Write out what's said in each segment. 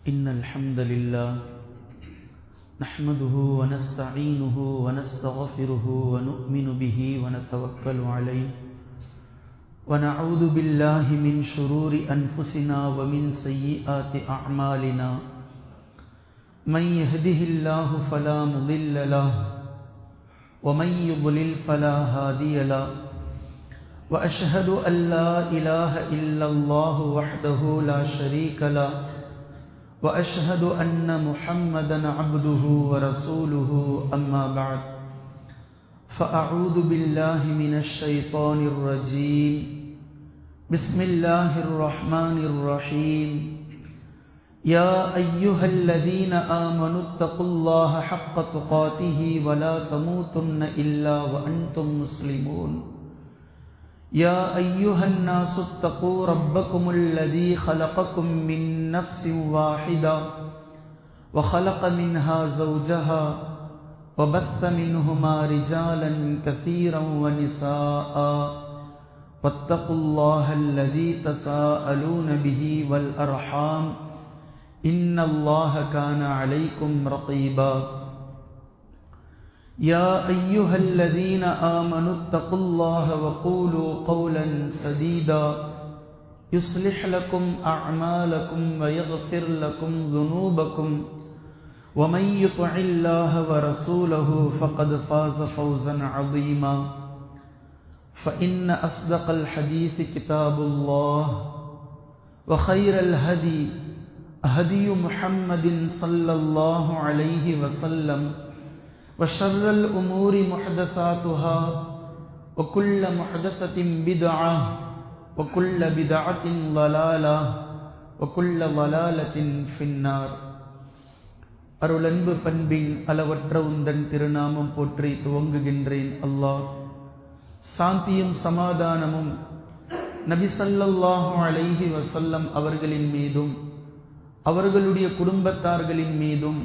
إن الحمد لله نحمده ونستعينه ونستغفره ونؤمن به ونتوكل عليه ونعوذ بالله من شرور أنفسنا ومن سيئات أعمالنا من يهده الله فلا مضل له ومن يضلل فلا هادي له وأشهد أن لا إله إلا الله وحده لا شريك له وأشهد أن محمدًا عبده ورسوله أما بعد فأعوذ بالله من الشيطان الرجيم بسم الله الرحمن الرحيم يا أيها الذين آمنوا اتقوا الله حق تقاته ولا تموتن إلا وأنتم مسلمون يا أيها الناس اتقوا ربكم الذي خلقكم من نفس واحدة وخلق منها زوجها وبث منهما رجالا كثيرا ونساء واتقوا الله الذي تساءلون به والأرحام إن الله كان عليكم رقيبا يا أيها الذين آمنوا اتقوا الله وقولوا قولا سديدا يصلح لكم أعمالكم ويغفر لكم ذنوبكم ومن يطع الله ورسوله فقد فاز فوزا عظيما فإن أصدق الحديث كتاب الله وخير الهدي هدي محمد صلى الله عليه وسلم وشر الأمور محدثاتها وكل محدثة بدعة وكل بدعة ضلالة وكل ضلالة في النار. அருளன்பு பண்பின் அளவற்ற உந்தன் திருநாமம் போற்றி துவங்குகின்றேன். அல்லாஹ் சாந்தியும் சமாதானமும் நபி ஸல்லல்லாஹு அலைஹி வஸல்லம் அவர்களின் மீதும் அவர்களுடைய குடும்பத்தார்களின் மீதும்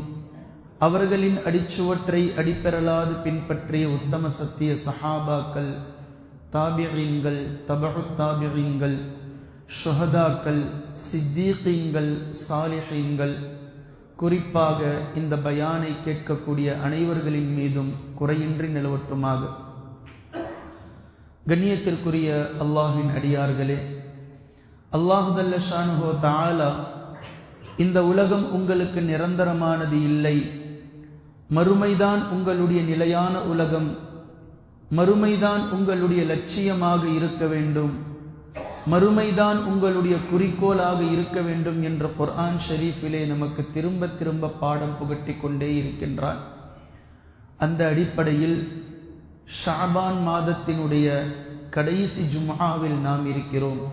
அவர்களின் அடிச்சுவற்றை அடிப்பெறலாது பின்பற்றிய உத்தம சத்திய சஹாபாக்கள், தாபிஈன்கள், தபஉத் தாபிஈன்கள், ஷுஹதாக்கள், சித்தீகீன்கள், சாலிஹீன்கள், குறிப்பாக இந்த பயானை கேட்கக்கூடிய அனைவர்களின் மீதும் குறையின்றி நிலவட்டுமாக. கண்ணியத்திற்குரிய அல்லாஹ்வின் அடியார்களே, அல்லாஹு ஜல்ல ஷானுஹு தஆலா இந்த உலகம் உங்களுக்கு நிரந்தரமானது இல்லை, மறுமைதான் உங்களுடைய நிலையான உலகம், மறுமைதான் உங்களுடைய லட்சியமாக இருக்க வேண்டும், மறுமைதான் உங்களுடைய குறிக்கோளாக இருக்க வேண்டும் என்ற குர்ஆன் ஷரீஃபிலே நமக்கு திரும்ப திரும்ப பாடம் புகட்டி கொண்டே இருக்கின்றார். அந்த அடிப்படையில் ஷஅபான் மாதத்தினுடைய கடைசி ஜும்ஆவில் நாம் இருக்கிறோம்.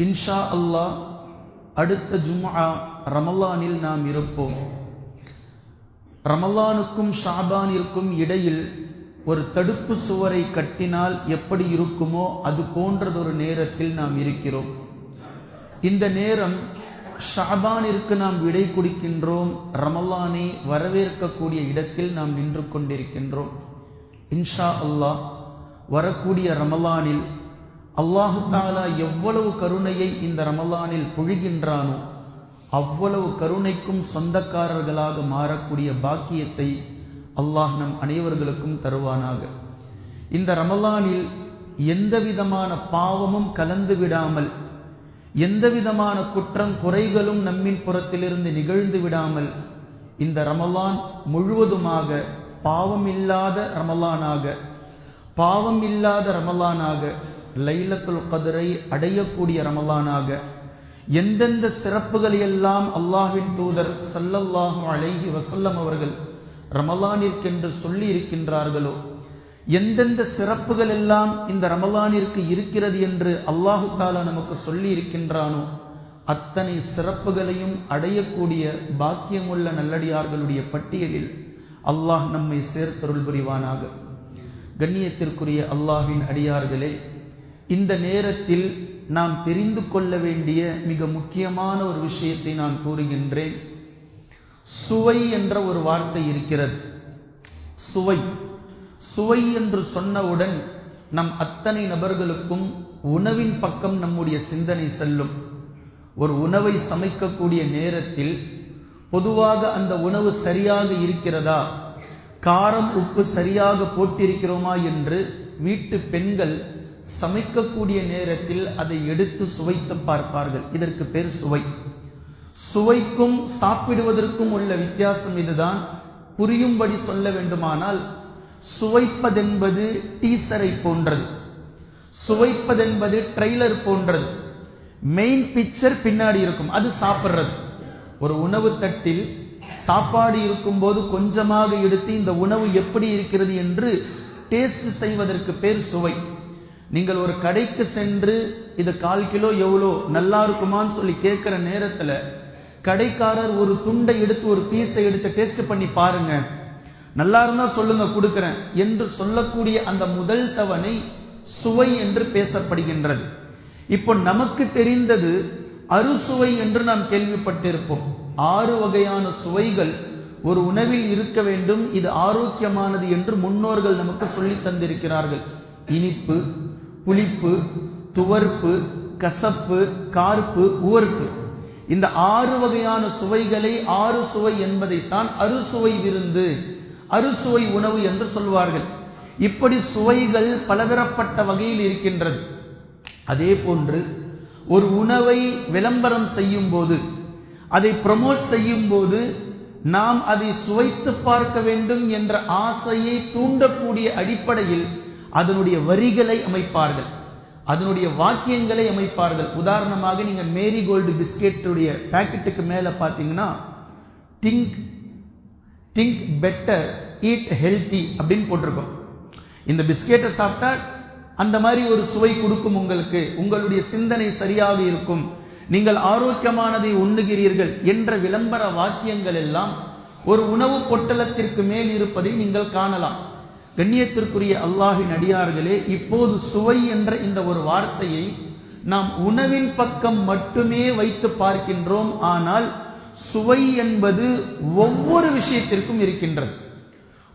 இன்ஷா அல்லாஹ் அடுத்த ஜும்ஆ ரமலானில் நாம் இருப்போம். ரமலானுக்கும் ஷஅபானிற்கும் இடையில் ஒரு தடுப்பு சுவரை கட்டினால் எப்படி இருக்குமோ அது போன்றதொரு நேரத்தில் நாம் இருக்கிறோம். இந்த நேரம் ஷஅபானிற்கு நாம் விடை கொடுக்கின்றோம், ரமலானை வரவேற்கக்கூடிய இடத்தில் நாம் நின்று கொண்டிருக்கின்றோம். இன்ஷா அல்லாஹ் வரக்கூடிய ரமலானில் அல்லாஹு தஆலா எவ்வளவு கருணையை இந்த ரமலானில் பொழிகின்றானோ அவ்வளவு கருணைக்கும் சொந்தக்காரர்களாக மாறக்கூடிய பாக்கியத்தை அல்லாஹ் நம் அனைவர்களுக்கும் தருவானாக. இந்த ரமலானில் எந்த விதமான பாவமும் கலந்து விடாமல், எந்த விதமான குற்றம் குறைகளும் நம்மின் புறத்திலிருந்து நிகழ்ந்து விடாமல் இந்த ரமலான் முழுவதுமாக பாவம் இல்லாத ரமலானாக, பாவம் இல்லாத ரமலானாக, லைலத்துல் கத்ரை அடையக்கூடிய ரமலானாக, எந்தெந்த சிறப்புகளை எல்லாம் அல்லாஹ்வின் தூதர் ஸல்லல்லாஹு அலைஹி வஸல்லம் அவர்கள் ரமலானிற்கென்று சொல்லி இருக்கின்றார்களோ, எந்தெந்த சிறப்புகள் எல்லாம் இந்த ரமலானிற்கு இருக்கிறது என்று அல்லாஹு தஆலா நமக்கு சொல்லி இருக்கின்றானோ அத்தனை சிறப்புகளையும் அடையக்கூடிய பாக்கியமுள்ள நல்லடியார்களுடைய பட்டியலில் அல்லாஹ் நம்மை சேர்த்தருள் புரிவானாக. கண்ணியத்திற்குரிய அல்லாஹ்வின் அடியார்களே, இந்த நேரத்தில் நாம் தெரிந்து கொள்ள வேண்டிய மிக முக்கியமான ஒரு விஷயத்தை நான் கூறுகின்றேன். சுவை என்ற ஒரு வார்த்தை இருக்கிறது. சுவை சுவை என்று சொன்னவுடன் நம் அத்தனை நபர்களுக்கும் உணவின் பக்கம் நம்முடைய சிந்தனை செல்லும். ஒரு உணவை சமைக்கக்கூடிய நேரத்தில் பொதுவாக அந்த உணவு சரியாக இருக்கிறதா, காரம் உப்பு சரியாக போட்டிருக்கிறோமா என்று வீட்டு பெண்கள் சமைக்கக்கூடிய நேரத்தில் அதை எடுத்து சுவைத்து பார்ப்பார்கள். இதற்கு பேர் சுவை. சுவைக்கும் சாப்பிடுவதற்கும் உள்ள வித்தியாசம் இதுதான். புரியும்படி சொல்ல வேண்டுமானால், சுவைப்பதென்பது டீசரை போன்றது, சுவைப்பதென்பது ட்ரெய்லர் போன்றது. மெயின் பிக்சர் பின்னாடி இருக்கும், அது சாப்பிட்றது. ஒரு உணவு தட்டில் சாப்பாடு இருக்கும் போது கொஞ்சமாக எடுத்து இந்த உணவு எப்படி இருக்கிறது என்று டேஸ்ட் செய்வதற்கு பேர் சுவை. நீங்கள் ஒரு கடைக்கு சென்று இது 1/4 கிலோ எவ்வளோ, நல்லா இருக்குமான்னு சொல்லி கேட்கிற நேரத்தில் கடைக்காரர் ஒரு துண்டை எடுத்து ஒரு பீஸை எடுத்து டேஸ்ட் பண்ணி பாருங்க, நல்லா இருந்தா சொல்லுங்க கொடுக்கிறேன் என்று சொல்லக்கூடிய அந்த முதல் தவணை சுவை என்று பேசப்படுகின்றது. இப்போ நமக்கு தெரிந்தது அறுசுவை என்று நாம் கேள்விப்பட்டிருப்போம். 6 வகையான சுவைகள் ஒரு உணவில் இருக்க வேண்டும், இது ஆரோக்கியமானது என்று முன்னோர்கள் நமக்கு சொல்லி தந்திருக்கிறார்கள். இனிப்பு, புளிப்பு, துவர்ப்பு, கசப்பு, கார்ப்பு, உவர்ப்பு. இந்த 6 வகையான சுவைகளை 6 சுவை என்பதைத்தான் அறுசுவை விருந்து, அறுசுவை உணவு என்று சொல்வார்கள். இப்படி சுவைகள் பலதரப்பட்ட வகையில் இருக்கின்றது. அதே போன்று ஒரு உணவை விளம்பரம் செய்யும் போது, அதை ப்ரமோட் செய்யும் போது நாம் அதை சுவைத்து பார்க்க வேண்டும் என்ற ஆசையை தூண்டக்கூடிய அடிப்படையில் அதனுடைய வரிகளை அமைப்பார்கள், அதனுடைய வாக்கியங்களை அமைப்பார்கள். உதாரணமாக நீங்க மேரி கோல்டு பிஸ்கெட்டுடைய பாக்கெட்டுக்கு மேல பார்த்தீங்கன்னா think think better eat healthy அப்படின்னு போட்டிருக்கோம். இந்த பிஸ்கெட்டை சாப்பிட்டா அந்த மாதிரி ஒரு சுவை கொடுக்கும், உங்களுக்கு உங்களுடைய சிந்தனை சரியாக இருக்கும், நீங்கள் ஆரோக்கியமானதை உண்ணுகிறீர்கள் என்ற விளம்பர வாக்கியங்கள் எல்லாம் ஒரு உணவு பொட்டலத்திற்கு மேல் இருப்பதை நீங்கள் காணலாம். கண்ணியத்திற்குரிய அல்லாஹ்வின் அடியார்களே, இப்போது சுவை என்ற இந்த ஒரு வார்த்தையை நாம் உணவின் பக்கம் மட்டுமே வைத்து பார்க்கின்றோம். ஆனால் சுவை என்பது ஒவ்வொரு விஷயத்திற்கும் இருக்கின்றது.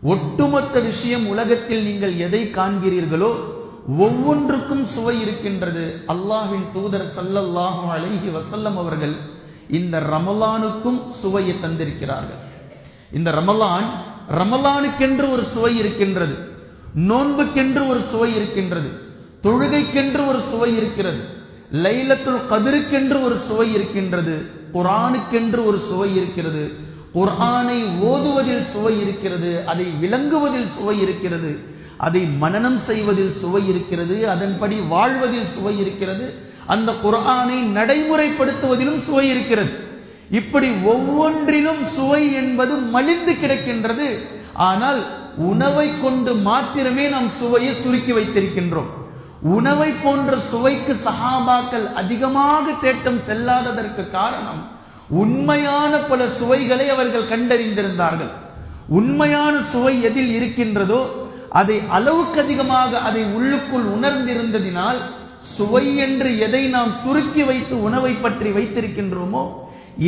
ஒட்டுமொத்த விஷயம், உலகத்தில் நீங்கள் எதை காண்கிறீர்களோ ஒவ்வொன்றுக்கும் சுவை இருக்கின்றது. அல்லாஹ்வின் தூதர் ஸல்லல்லாஹு அலைஹி வஸல்லம் அவர்கள் இந்த ரமலானுக்கும் சுவையை தந்திருக்கிறார்கள். இந்த ரமலானுக்கென்று ஒரு சுவை இருக்கின்றது, நோன்புக்கென்று ஒரு சுவை இருக்கின்றது, தொழுகைக்கென்று ஒரு சுவை இருக்கிறது, லைலத்துல் கத்ருக்கென்று ஒரு சுவை இருக்கின்றது, குர்ஆனுக்கென்று ஒரு சுவை இருக்கிறது, குர்ஆனை ஓதுவதில் சுவை இருக்கிறது, அதை விளங்குவதில் சுவை இருக்கிறது, அதை மனனம் செய்வதில் சுவை இருக்கிறது, அதன்படி வாழ்வதில் சுவை இருக்கிறது, அந்த குர்ஆனை நடைமுறைப்படுத்துவதிலும் சுவை இருக்கிறது. இப்படி ஒவ்வொன்றிலும் சுவை என்பது மலிந்து கிடக்கின்றது. ஆனால் உணவை கொண்டு மாத்திரமே நாம் சுவையை சுருக்கி வைத்திருக்கின்றோம். உணவை போன்ற சுவைக்கு சஹாபாக்கள் அதிகமாக தேட்டம் செல்லாததற்கு காரணம், உண்மையான பல சுவைகளை அவர்கள் கண்டறிந்திருந்தார்கள். உண்மையான சுவை எதில் இருக்கின்றதோ அதை அளவுக்கு அதிகமாக அதை உள்ளுக்குள் உணர்ந்திருந்ததினால், சுவை என்று எதை நாம் சுருக்கி வைத்து உணவை பற்றி வைத்திருக்கின்றோமோ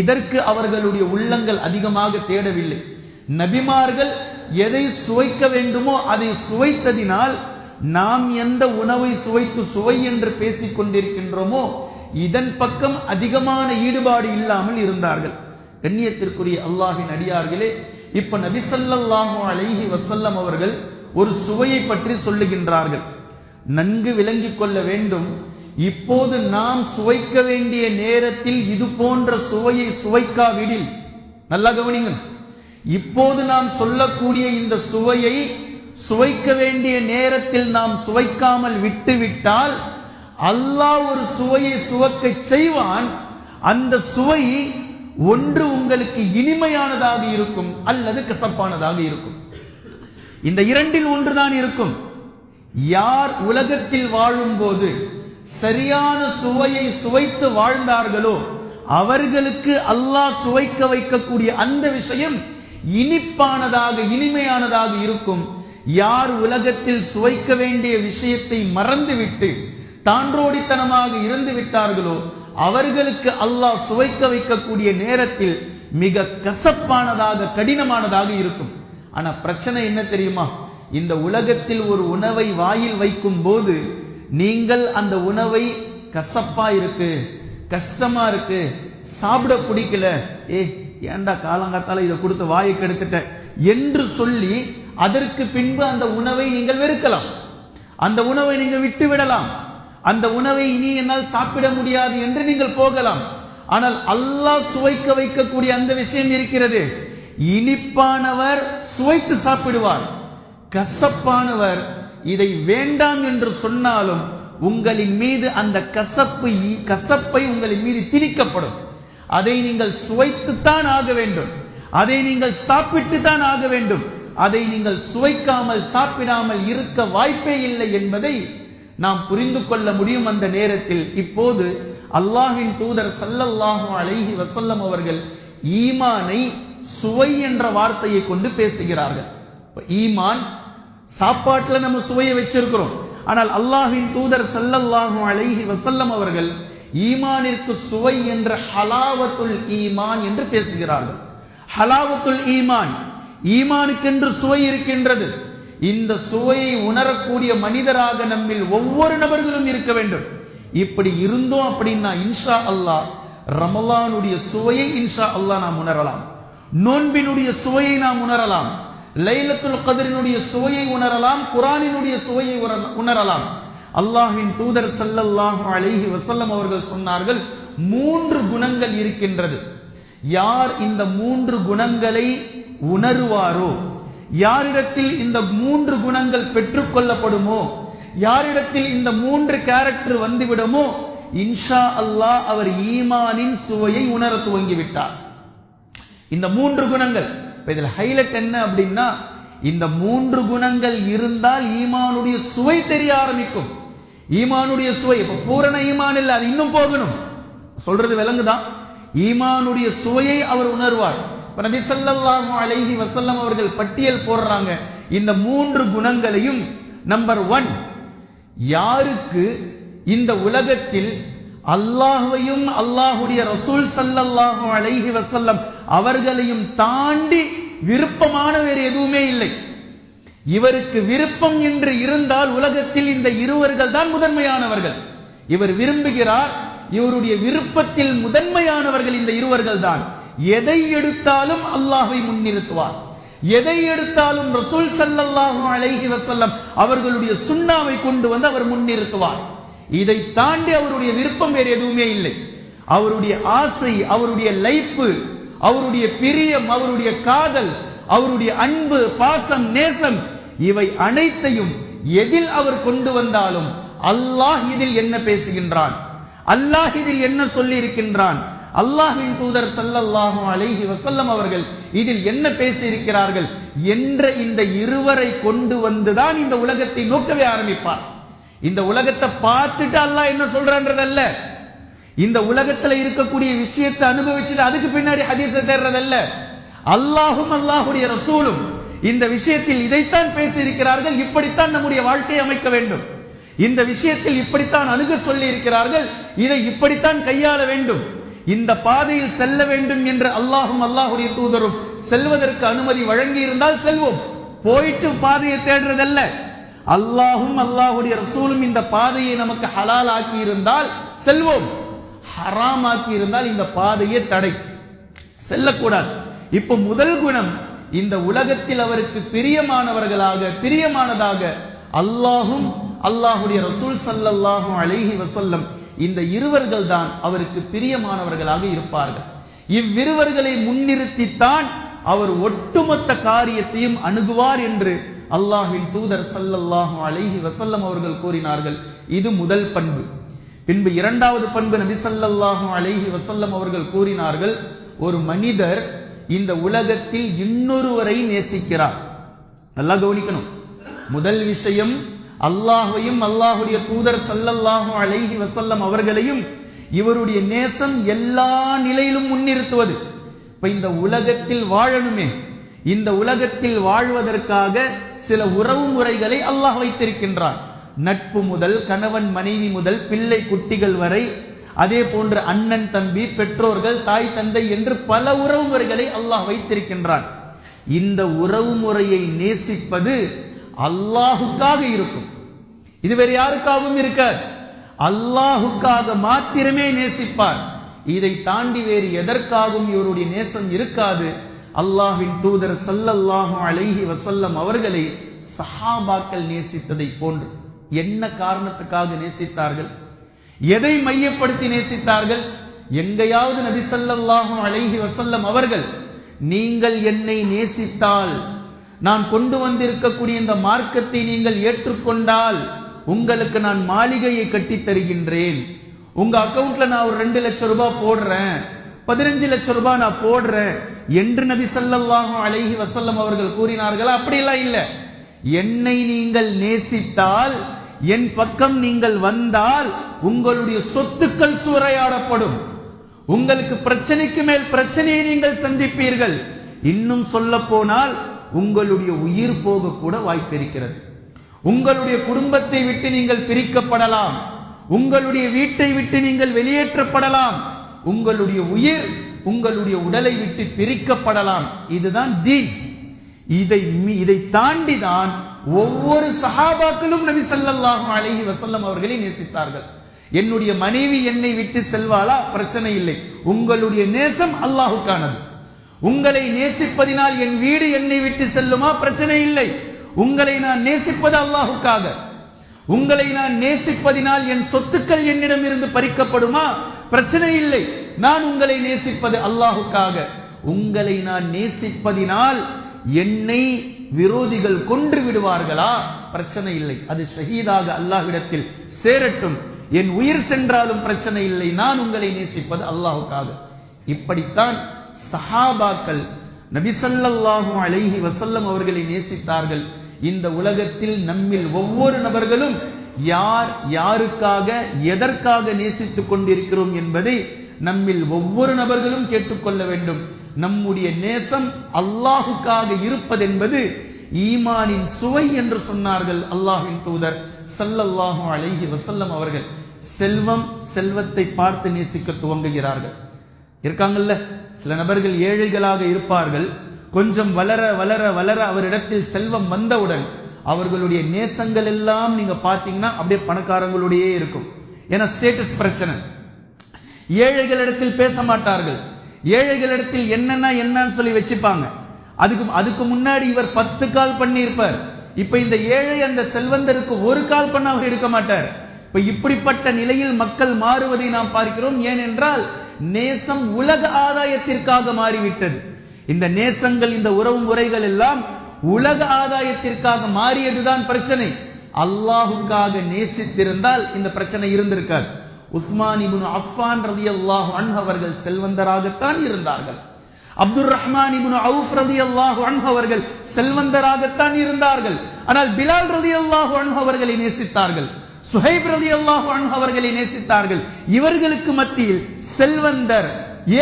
இதற்கு அவர்களுடைய உள்ளங்கள் அதிகமாக தேடவில்லை. நபிமார்கள் எதை சுவைக்க வேண்டுமோ அதை சுவைத்ததினால், நாம் எந்த உணவை சுவைத்து சுவை என்று பேசிக் கொண்டிருக்கின்றோமோ இதன் பக்கம் அதிகமான ஈடுபாடு இல்லாமல் இருந்தார்கள். கண்ணியத்திற்குரிய அல்லாஹ்வின் அடியார்களே, இப்ப நபி ஸல்லல்லாஹு அலைஹி வஸல்லம் அவர்கள் ஒரு சுவையை பற்றி சொல்லுகின்றார்கள். நன்கு விளங்கிக் கொள்ள வேண்டும். இப்போது நாம் சுவைக்க வேண்டிய நேரத்தில் இது போன்ற சுவையை சுவைக்காவிடில், நல்லா கவனிங்க, இப்போது நாம் சொல்லக்கூடிய இந்த சுவையை சுவைக்க வேண்டிய நேரத்தில் நாம் சுவைக்காமல் விட்டுவிட்டால் அல்லாஹ் ஒரு சுவையை சுவைக்க செய்வான். அந்த சுவை ஒன்று உங்களுக்கு இனிமையானதாக இருக்கும் அல்லது கசப்பானதாக இருக்கும். இந்த இரண்டில் ஒன்றுதான் இருக்கும். யார் உலகத்தில் வாழும் போது சரியான சுவையை சுவைத்து வாழ்ந்தார்களோ அவர்களுக்கு அல்லாஹ் சுவைக்க வைக்கக்கூடிய அந்த விஷயம் இனிப்பானதாக இனிமையானதாக இருக்கும். யார் உலகத்தில் சுவைக்க வேண்டிய விஷயத்தை மறந்துவிட்டு தாண்டோடித்தனமாக இருந்து விட்டார்களோ அவர்களுக்கு அல்லாஹ் சுவைக்க வைக்கக்கூடிய நேரத்தில் மிக கசப்பானதாக கடினமானதாக இருக்கும். ஆனா பிரச்சனை என்ன தெரியுமா? இந்த உலகத்தில் ஒரு உணவை வாயில் வைக்கும் போது நீங்கள் அந்த உணவை கசப்பா இருக்கு, கஷ்டமா இருக்கு, சாப்பிட பிடிக்கல, ஏண்டா காலங்காத்தால இதை கொடுத்து வாயை கெடுத்துட்ட என்று சொல்லி அதற்கு பின்பு அந்த உணவை நீங்கள் வெறுக்கலாம், அந்த உணவை நீங்கள் விட்டு விடலாம், அந்த உணவை இனி என்னால் சாப்பிட முடியாது என்று நீங்கள் போகலாம். ஆனால் அல்லாஹ் சுவைக்க வைக்கக்கூடிய அந்த விஷயம் இருக்கிறது. இனிப்பானவர் சுவைத்து சாப்பிடுவார், கசப்பானவர் இதை வேண்டாம் என்று சொன்னாலும் உங்களின் மீது அந்த கசப்பை உங்களின் மீது திணிக்கப்படும். அதை நீங்கள் சுவைத்துத்தான் ஆக வேண்டும், அதை நீங்கள் சாப்பிட்டு தான் ஆக வேண்டும். அதை நீங்கள் சுவைக்காமல் சாப்பிடாமல் இருக்க வாய்ப்பே இல்லை என்பதை நாம் புரிந்து கொள்ள முடியும் அந்த நேரத்தில். இப்போது அல்லாஹ்வின் தூதர் ஸல்லல்லாஹு அலைஹி வஸல்லம் அவர்கள் ஈமானை சுவை என்ற வார்த்தையை கொண்டு பேசுகிறார்கள். ஈமான் சாப்பாட்டுல நம்ம சுவையை வச்சிருக்கிறோம், ஆனால் அல்லாஹ்வின் தூதர் ஸல்லல்லாஹு அலைஹி வஸல்லம் அவர்கள் ஈமானிற்கு சுவை என்ற ஹலாவத்துல் ஈமான் என்று பேசுகிறார்கள். ஹலாவத்துல் ஈமான், ஈமானுக்கென்று சுவை இருக்கின்றது. இந்த சுவையை உணரக்கூடிய மனிதராக நம்மில் ஒவ்வொரு நபர்களும் இருக்க வேண்டும். இப்படி இருந்தோம் அப்படின்னா இன்ஷா அல்லாஹ் ரமலானுடைய சுவையை இன்ஷா அல்லாஹ் நாம் உணரலாம், நோன்பினுடைய சுவையை நாம் உணரலாம், லைலத்துல் கத்ரினுடைய சுவையை உணரலாம், குர்ஆனினுடைய சுவையை உணரலாம். அல்லாஹ்வின் தூதர் ஸல்லல்லாஹு அலைஹி வஸல்லம் அவர்கள் சொன்னார்கள், 3 குணங்கள் இருக்கின்றது. யார் இந்த 3 குணங்களை உணருவாரோ, யாரிடத்தில் இந்த 3 குணங்கள் பெற்றுக் கொள்ளப்படுமோ, யாரிடத்தில் இந்த 3 கேரக்டர் வந்துவிடுமோ, இன்ஷா அல்லாஹ் அவர் ஈமானின் சுவையை உணர துவங்கிவிட்டார். இந்த 3 குணங்கள், இதில் ஹைலைட் என்ன அப்படின்னா, இந்த 3 குணங்கள் இருந்தால் ஈமானுடைய சுவை தெரிய ஆரம்பிக்கும். ஈமானுடைய சுவை இப்ப பூரண ஈமான் இல்ல, அது இன்னும் போகணும். சொல்றது விளங்குதான்? ஈமானுடைய சுவையை அவர் உணர்வார். நபி ஸல்லல்லாஹு அலைஹி வஸல்லம் அவர்கள் பட்டியல் போடுறாங்க இந்த 3 குணங்களையும். நம்பர் 1, யாருக்கு இந்த உலகத்தில் அல்லாஹ்வையும் அல்லாஹ்வுடைய ரசூல் ஸல்லல்லாஹு அலைஹி வஸல்லம் அவர்களையும் தாண்டி விருப்பமான வேறு எதுவுமே இல்லை, இவருக்கு விருப்பம் என்று இருந்தால் உலகத்தில் இந்த இருவர்கள் தான் முதன்மையானவர்கள். இவர் விரும்புகிறார், இவருடைய விருப்பத்தில் முதன்மையானவர்கள் இந்த இருவர்கள் தான். எதை எடுத்தாலும் அல்லாஹ்வை முன்னிறுத்துவார், எதை எடுத்தாலும் ரசூல் ஸல்லல்லாஹு அலைஹி வஸல்லம் அவர்களுடைய சுன்னாவை கொண்டு வந்து அவர் முன்னிறுத்துவார். இதை தாண்டி அவருடைய விருப்பம் வேறு எதுவுமே இல்லை. அவருடைய ஆசை, அவருடைய லைஃப், அவருடைய பிரியம், அவருடைய காதல், அவருடைய அன்பு, பாசம், நேசம், இவை அனைத்தையும் எதில் அவர் கொண்டு வந்தாலும் அல்லாஹ் இதில் என்ன பேசுகின்றான், அல்லாஹ் இதில் என்ன சொல்லி இருக்கின்றான், அல்லாஹ்வின் தூதர் ஸல்லல்லாஹு அலைஹி வஸல்லம் அவர்கள் இதில் என்ன பேசி இருக்கிறார்கள் என்ற இந்த இருவரை கொண்டு வந்துதான் இந்த உலகத்தை நோக்கவே ஆரம்பிப்பார். இந்த உலகத்தை பார்த்துட்டு அல்லாஹ் என்ன சொல்றான்றதல்ல, இந்த உலகத்துல இருக்கக்கூடிய விஷயத்தை அனுபவிச்சுட்டு அதுக்கு பின்னாடி ஹதீஸை தேடுறதல்ல. அல்லாஹும் அல்லாஹுடைய ரசூலும் இந்த விஷயத்தில் இதைத்தான் பேசி இருக்கிறார்கள், இப்படித்தான் நம்முடைய வாழ்க்கையை அமைக்க வேண்டும், இந்த விஷயத்தில் இப்படித்தான் அணுக சொல்லி இருக்கிறார்கள், இதை இப்படித்தான் கையாள வேண்டும், இந்த பாதையில் செல்ல வேண்டும் என்று அல்லாஹும் அல்லாஹுடைய தூதரும் செல்வதற்கு அனுமதி வழங்கி இருந்தால் செல்வோம். போயிட்டு பாதையை தேடுறதல்ல. அல்லாஹும் அல்லாஹுடைய ரசூலும் இந்த பாதையை நமக்கு ஹலால் ஆக்கி இருந்தால் செல்வோம், ஹராம் ஆக்கி இருந்தால் இந்த பாதையை தடை, செல்லக்கூடாது. இப்ப முதல் குணம், இந்த உலகத்தில் அவருக்கு பிரியமானதாக அல்லாஹும் அல்லாஹுடைய ரசூல் ஸல்லல்லாஹு அலைஹி வஸல்லம் இந்த இருவர்கள் தான் அவருக்கு பிரியமானவர்களாக இருப்பார்கள். இவ்விருவர்களை முன்னிறுத்தித்தான் அவர் ஒட்டுமொத்த காரியத்தையும் அணுகுவார் என்று அல்லாஹ்வின் தூதர் ஸல்லல்லாஹு அலைஹி வஸல்லம் அவர்கள் கூறினார்கள். இது முதல் பண்பு. பின்பு இரண்டாவது பண்பு நபி ஸல்லல்லாஹு அலைஹி வஸல்லம் அவர்கள் கூறினார்கள், ஒரு மனிதர் இந்த உலகத்தில் இன்னொருவரை நேசிக்கிறார். நல்லா கவனிக்கணும். முதல் விஷயம், அல்லாஹ்வையும் அல்லாஹுடைய தூதர் ஸல்லல்லாஹு அலைஹி வஸல்லம் அவர்களையும் இவருடைய நேசம் எல்லா நிலையிலும் முன்னிறுத்துவது. இப்ப இந்த உலகத்தில் வாழணுமே, இந்த உலகத்தில் வாழ்வதற்காக சில உறவு முறைகளை அல்லாஹ் வைத்திருக்கின்றான். நட்பு முதல் கணவன் மனைவி முதல் பிள்ளை குட்டிகள் வரை, அதே போன்று அண்ணன் தம்பி, பெற்றோர்கள், தாய் தந்தை என்று பல உறவு முறைகளை அல்லாஹ் வைத்திருக்கின்றான். இந்த உறவு முறையை நேசிப்பது அல்லாஹுக்காக இருக்கும், இது வேறு யாருக்காகவும் இருக்காது. அல்லாஹுக்காக மாத்திரமே நேசிப்பார். இதை தாண்டி வேறு எதற்காகவும் இவருடைய நேசம் இருக்காது. அல்லாஹ்வின் தூதர் ஸல்லல்லாஹு அலைஹி வஸல்லம் அவர்களை சஹாபாக்கள் நேசித்ததை போன்று என்ன காரணத்துக்காக நேசித்தார்கள்? எதை மையப்படுத்தி நேசித்தார்கள்? எங்கேயாவது நபி ஸல்லல்லாஹு அலைஹி வஸல்லம் அவர்கள் நீங்கள் என்னை நேசித்தால், நான் கொண்டு வந்திருக்கக்கூடிய இந்த மார்க்கத்தை நீங்கள் ஏற்றுக்கொண்டால் உங்களுக்கு நான் மாளிகையை கட்டி தருகின்றேன், உங்க அக்கவுண்ட்ல நான் ஒரு 2 லட்சம் ரூபாய் போடுறேன், 15 லட்சம் ரூபாய் நான் போடுறேன் என்று நபி ஸல்லல்லாஹு அலைஹி வஸல்லம் அவர்கள் கூறினார்களா? அப்படியெல்லாம் இல்ல. என்னை நீங்கள் நேசித்தால், என் பக்கம் நீங்கள் வந்தால் உங்களுடைய சொத்துக்கள் சூறையாடப்படும், உங்களுக்கு பிரச்சனைக்கு மேல் பிரச்சனையை நீங்கள் சந்திப்பீர்கள், இன்னும் சொல்ல போனால் உங்களுடைய உயிர் போக கூட வாய்ப்பு இருக்கிறது, உங்களுடைய குடும்பத்தை விட்டு நீங்கள் பிரிக்கப்படலாம், உங்களுடைய வீட்டை விட்டு நீங்கள் வெளியேற்றப்படலாம், உங்களுடைய உயிர் உங்களுடைய உடலை விட்டு பிரிக்கப்படலாம். இதுதான் தீன். இதை தாண்டி தான் ஒவ்வொரு சஹாபாக்களும் நபி ஸல்லல்லாஹு அலைஹி வஸல்லம் அவர்களை நேசித்தார்கள். என்னுடைய மனைவி என்னை விட்டு செல்வாளா? பிரச்சனை இல்லை, உங்களுடைய நேசம் அல்லாஹுக்கானது. உங்களை நேசிப்பதினால் என் வீடு என்னை விட்டு செல்லுமா? பிரச்சனை இல்லை, உங்களை நான் நேசிப்பது அல்லாஹுக்காக. உங்களை நான் நேசிப்பதினால் என் சொத்துக்கள் என்னிடம் இருந்து பறிக்கப்படுமா? பிரச்சனை இல்லை, நான் உங்களை நேசிப்பது அல்லாஹுக்காக. உங்களை நான் நேசிப்பதினால் என்னை விரோதிகள் கொன்று விடுவார்களா? பிரச்சனை இல்லை, அது ஷஹீதாக அல்லாஹ்விடத்தில் சேரட்டும், என் உயிர் சென்றாலும் பிரச்சனை இல்லை, நான் உங்களை நேசிப்பது அல்லாஹுக்காக. இப்படித்தான் சஹாபாக்கள் நபி ஸல்லல்லாஹு அலைஹி வஸல்லம் அவர்களை நேசித்தார்கள். இந்த உலகத்தில் நம்மில் ஒவ்வொரு நபர்களும் யார் யாருக்காக எதற்காக நேசித்துக் கொண்டிருக்கிறோம் என்பதை நம்மில் ஒவ்வொரு நபர்களும் கேட்டுக்கொள்ள வேண்டும். நம்முடைய நேசம் அல்லாஹுக்காக இருப்பதென்பது ஈமானின் சுவை என்று சொன்னார்கள் அல்லாஹ்வின் தூதர் ஸல்லல்லாஹு அலைஹி வஸல்லம் அவர்கள். செல்வத்தை பார்த்து நேசிக்க துவங்குகிறார்கள். இருக்காங்கல்ல சில நபர்கள் ஏழைகளாக இருப்பார்கள், கொஞ்சம் வளர வளர வளர அவரிடத்தில் செல்வம் வந்தவுடன் அவர்களுடைய நேசங்கள் எல்லாம் நீங்க பாத்தீங்கன்னா அப்படியே பணக்காரங்களுடையே இருக்கும். ஏன்னா ஸ்டேட்டஸ் பிரச்சனை. ஏழைகளிடத்தில் பேச மாட்டார்கள், ஏழைகளிடத்தில் என்னன்னு சொல்லி வச்சுப்பாங்க. அதுக்கு முன்னாடி இவர் 10 கால் பண்ணி இருப்பார், இப்ப இந்த ஏழை அந்த செல்வந்தருக்கு 1 கால் பண்ண அவர் எடுக்க மாட்டார். இப்ப இப்படிப்பட்ட நிலையில் மக்கள் மாறுவதை நாம் பார்க்கிறோம். ஏனென்றால் நேசம் உலக ஆதாயத்திற்காக மாறிவிட்டது. இந்த நேசங்கள், இந்த உறவு முறைகள் எல்லாம் உலக ஆதாயத்திற்காக மாறியதுதான் பிரச்சனை. அல்லாஹுக்காக நேசித்திருந்தால் இந்த பிரச்சனை இருந்திருக்காது. உஸ்மான் இப்னு அஃபான் ரலியல்லாஹு அன்ஹு அவர்கள் செல்வந்தராகத்தான் இருந்தார்கள். அப்துர் ரஹ்மான் இப்னு அவுஃப் ரலியல்லாஹு அன்ஹு அவர்கள் செல்வந்தராகத்தான் இருந்தார்கள். ஆனால் பிலால் ரலியல்லாஹு அன்ஹு அவர்களை நேசித்தார்கள், சுஹைப் ரலியல்லாஹு அன்ஹு அவர்களை நேசித்தார்கள். இவர்களுக்கு மத்தியில் செல்வந்தர்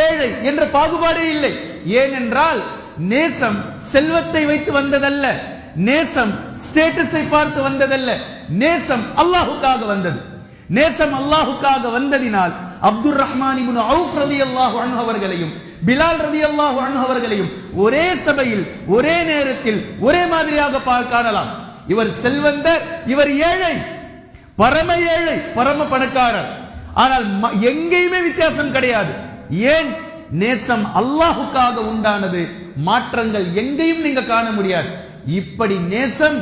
ஏழை என்ற பாகுபாடே இல்லை. ஏனென்றால் நேசம் செல்வத்தை வைத்து வந்ததல்ல, நேசம் ஸ்டேட்டஸை பார்த்து வந்ததல்ல, நேசம் அல்லாஹுக்காக வந்தது. நேசம் அல்லாஹுக்காக வந்ததினால் அப்துர் ரஹ்மான் இப்னு அவுஃப் ரலியல்லாஹு அன்ஹு அவர்களையும் பிலால் ரலியல்லாஹு அன்ஹு அவர்களையும் ஒரே சபையில் ஒரே நேரத்தில் ஒரே மாதிரியாக காணலாம். இவர் செல்வந்தர், இவர் ஏழை, பரம ஏழை, பரம பணக்காரர். ஆனால் எங்கேயுமே வித்தியாசம் கிடையாது. ஏன்? நேசம் அல்லாஹுக்காக உண்டானது. மாற்றங்கள் எங்கேயும் நீங்க காண முடியாது. இப்படி நேசம்,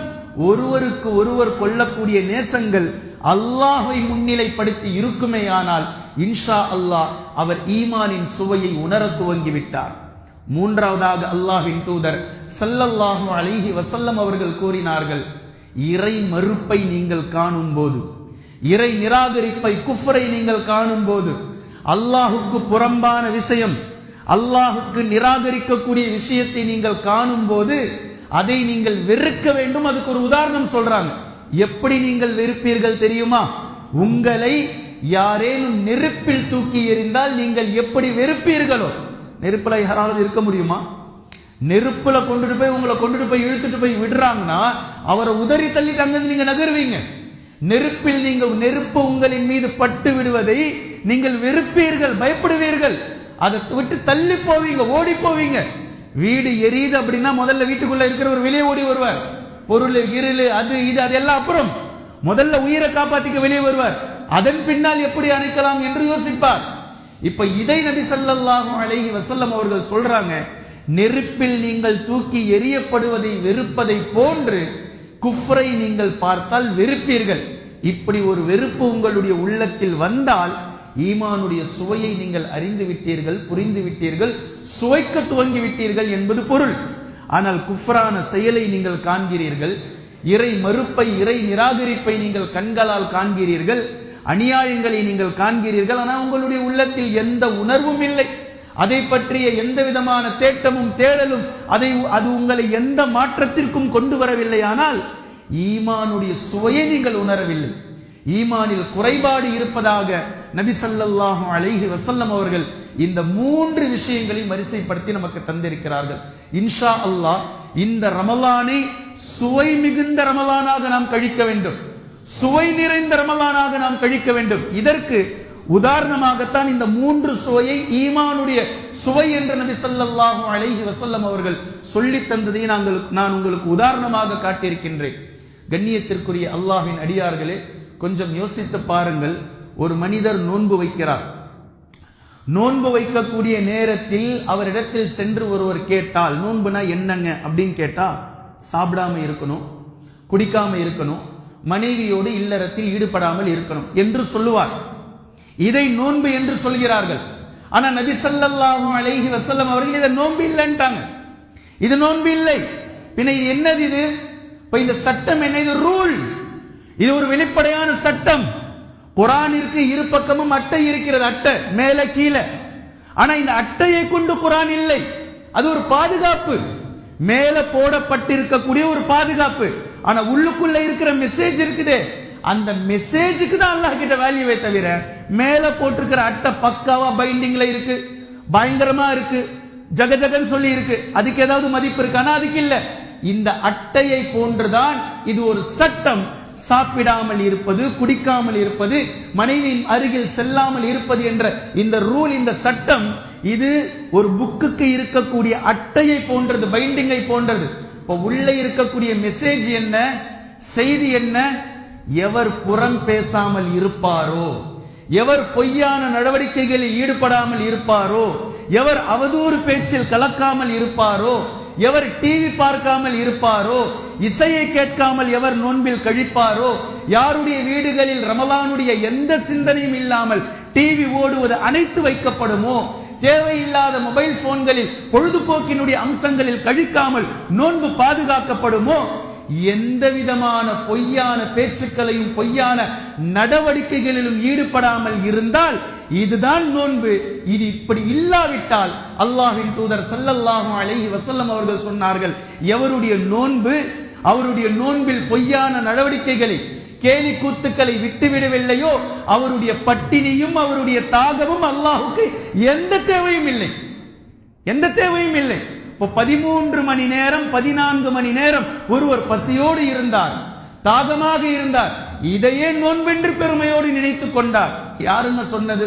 ஒருவருக்கு ஒருவர் கொள்ளக்கூடிய நேசங்கள் அல்லாஹை முன்னிலைப்படுத்தி இருக்குமேயானால் இன்ஷா அல்லாஹ் அவர் ஈமானின் சுவையை உணர துவங்கிவிட்டார். மூன்றாவதாக அல்லாஹ்வின் தூதர் ஸல்லல்லாஹு அலைஹி வஸல்லம் அவர்கள் கூறினார்கள், இறை மறுப்பை நீங்கள் காணும் போது, இறை நிராகரிப்பை, குஃப்ரை நீங்கள் காணும் போது, அல்லாஹுக்கு புறம்பான விஷயம், அல்லாஹுக்கு நிராகரிக்கக்கூடிய விஷயத்தை நீங்கள் காணும் போது அதை நீங்கள் வெறுக்க வேண்டும். அதுக்கு ஒரு உதாரணம் சொல்றாங்க. எப்படி நீங்கள் வெறுப்பீர்கள் தெரியுமா? உங்களை யாரேனும் நெருப்பில் தூக்கி எறிந்தால் நீங்கள் எப்படி வெறுப்பீர்களோ. நெருப்புல யாராவது இருக்க முடியுமா? நெருப்புல உங்களை கொண்டுட்டு போய் இழுத்துட்டு போய் விடுறாங்கன்னா அவரை உதறி தள்ளிட்டு அங்க நீங்க நகருவீங்க. நெருப்பில் நெருப்பு உங்களின் மீது பட்டு விடுவதை நீங்கள் வெறுப்பீர்கள், பயப்படுவீர்கள், அதை விட்டு தள்ளி போவீங்க, ஓடி போவீங்க. வீடு எரியுது அப்படின்னா முதல்ல வீட்டுக்குள்ள இருக்கிறவர் வெளியே ஓடி வருவார். பொருள் இருள் அது இது அதெல்லாம் அப்புறம், முதல்ல உயிரை காப்பாத்திக்க வெளியே வருவார். அதன் பின்னால் எப்படி அணைக்கலாம் என்று யோசிப்பார். இப்ப இதை நபி ஸல்லல்லாஹு அலைஹி வஸல்லம் அவர்கள் சொல்றாங்க, நெருப்பில் நீங்கள் தூக்கி எரியப்படுவதை வெறுப்பதை போன்று குஃப்ரை நீங்கள் பார்த்தால் வெறுப்பீர்கள். இப்படி ஒரு வெறுப்பு உங்களுடைய உள்ளத்தில் வந்தால் ஈமானுடைய சுவையை நீங்கள் அறிந்து விட்டீர்கள், புரிந்து விட்டீர்கள், சுவைக்க துவங்கி விட்டீர்கள் என்பது பொருள். ஆனால் குஃப்ரான செயலை நீங்கள் காண்கிறீர்கள், இறை மறுப்பை, இறை நிராகரிப்பை நீங்கள் கண்களால் காண்கிறீர்கள், அநியாயங்களை நீங்கள் காண்கிறீர்கள். ஆனால் உங்களுடைய உள்ளத்தில் எந்த உணர்வும் இல்லை, அதை பற்றிய எந்த விதமான தேட்டமும் தேடலும் அது உங்களை எந்த மாற்றத்திற்கும் கொண்டு வரவில்லை. ஆனால் ஈமானுடைய சுவையை நீங்கள் உணரவில்லை. ஈமானில் குறைபாடு இருப்பதாக நபி ஸல்லல்லாஹு அலைஹி வஸல்லம் அவர்கள் இந்த 3 விஷயங்களையும் வரிசைப்படுத்தி நமக்கு தந்திருக்கிறார்கள். இன்ஷா அல்லாஹ் இந்த ரமலானை சுவை மிகுந்த ரமலானாக நாம் கழிக்க வேண்டும், சுவை நிறைந்த ரமலானாக நாம் கழிக்க வேண்டும். இதற்கு உதாரணமாகத்தான் இந்த 3 சுவையை, ஈமானுடைய சுவை என்று நபி ஸல்லல்லாஹு அலைஹி வஸல்லம் அவர்கள் சொல்லி தந்ததை நான் உங்களுக்கு உதாரணமாக காட்டியிருக்கின்றேன். கண்ணியத்திற்குரிய அல்லாஹ்வின் அடியார்களே, கொஞ்சம் யோசித்து பாருங்கள். ஒரு மனிதர் நோன்பு வைக்கிறார். நோன்பு வைக்கக்கூடிய நேரத்தில் அவரிடத்தில் சென்று ஒருவர் கேட்டால், நோன்புனா என்னங்க அப்படின்னு கேட்டா, சாப்பிடாம இருக்கணும், குடிக்காம இருக்கணும், மனைவியோடு இல்லறத்தில் ஈடுபடாமல் இருக்கணும் என்று சொல்லுவார். இதை நோன்பு என்று சொல்கிறார்கள். ஆனா நபி ஸல்லல்லாஹு அலைஹி வஸல்லம் அவர்கள் இதை நோன்பு இல்லைன்ட்டாங்க. இது நோன்பு இல்லை, பின்ன இது என்னது? இது இப்ப இந்த சட்டம் என்ன? இது ரூல், இது ஒரு வெளிப்படையான சட்டம். குர்ஆனிற்கு இரு பக்கமும் அட்டை இருக்கிறது, அட்டை மேல கீழே. ஆனா இந்த அட்டையை கொண்டு குர்ஆன் இல்லை, அது ஒரு பாதுகாப்பு, மேல போடப்பட்டிருக்கக்கூடிய ஒரு பாதுகாப்பு. ஆனா உள்ளுக்குள்ள இருக்கிற மெசேஜ் இருக்குதே, அந்த மெசேஜுக்கு தான் அல்லாஹ் கிட்ட வேல்யூவே தவிர மேல போட்டிருக்கிற அட்டை பக்காவா பைண்டிங்ல இருக்கு, பயங்கரமா இருக்கு, ஜகஜகன்னு சொல்லி இருக்கு, அதுக்கு ஏதாவது மதிப்பு இருக்கானா? அதுக்கு இல்ல. இந்த அட்டையை போன்றுதான் இது ஒரு சட்டம். சாப்பிடாமல் இருப்பது, குடிக்காமல் இருப்பது, மனைவியின் அருகில் செல்லாமல் இருப்பது என்ற இந்த ரூல், இந்த சட்டம், இது ஒரு புக்குக்கு இருக்கக்கூடிய அட்டையை போன்றது, பைண்டிங்கை போன்றது. இப்ப உள்ள இருக்கக்கூடிய மெசேஜ் என்ன, செய்தி என்ன? எவர் புறம் பேசாமல் இருப்பாரோ, எவர் பொய்யான நடவடிக்கைகளில் ஈடுபடாமல் இருப்பாரோ, எவர் அவதூறு பேச்சில் கலக்காமல் இருப்பாரோ, எவர் டிவி பார்க்காமல் இருப்பாரோ, இசையை கேட்காமல் எவர் நோன்பில் கழிப்பாரோ, யாருடைய வீடுகளில் ரமலானுடைய எந்த சிந்தனையும் இல்லாமல் டிவி ஓடுவது அணைத்து வைக்கப்படுமோ, தேவையில்லாத மொபைல் போன்களில் பொழுதுபோக்கினுடைய அம்சங்களில் கழிக்காமல் நோன்பு பாதுகாக்கப்படுமோ, எந்த விதமான பொய்யான பேச்சுக்களையும் பொய்யான நடவடிக்கைகளிலும் ஈடுபடாமல் இருந்தால் இதுதான் நோன்பு. இது இப்படி இல்லாவிட்டால் அல்லாஹ்வின் தூதர் ஸல்லல்லாஹு அலைஹி வஸல்லம் அவர்கள் சொன்னார்கள், எவருடைய நோன்பு அவருடைய நோன்பில் பொய்யான நடவடிக்கைகளை, கேலி கூத்துக்களை விட்டுவிடவில்லையோ, அவருடைய பட்டினியும் அவருடைய தாகமும் அல்லாஹ்வுக்கு எந்த தேவையும் இல்லை, எந்த தேவையும் இல்லை. இப்போ 13 மணி நேரம் 14 மணி நேரம் ஒருவர் பசியோடு இருந்தார், தாகமாக இருந்தார், இதையே நோன்பென்று பெருமையோடு நினைத்துக் கொண்டார். யாருங்க சொன்னது?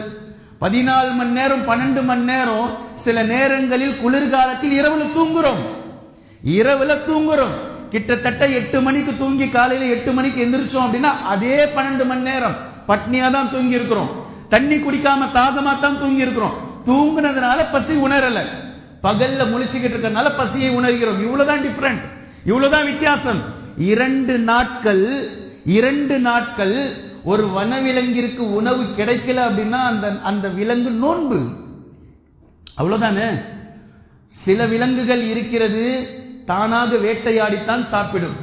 14 மணி நேரம் 12 மணி நேரம் சில நேரங்களில் குளிர்காலத்தில் இரவுல தூங்குறோம். கிட்டத்தட்ட 8 மணிக்கு தூங்கி காலையில 8 மணிக்கு எந்திரிச்சோம் அப்படின்னா அதே 12 மணி நேரம் பட்னியா தான் தூங்கி இருக்கிறோம், தண்ணி குடிக்காம தாகமா தான் தூங்கி இருக்கிறோம். தூங்குனதுனால பசி உணரல, பகல்ல முழிச்சுக்கிட்டு இருக்கனால பசியை உணர்கிறோம். இவ்வளவுதான் டிஃபரண்ட், இவ்வளவுதான் வித்தியாசம். 2 நாட்கள் ஒரு வனவிலங்கிற்கு உணவு கிடைக்கல அப்படின்னா அந்த விலங்கு நோன்பு, அவ்வளவுதானே. சில விலங்குகள் இருக்கிறது தானாக வேட்டையாடித்தான் சாப்பிடும்,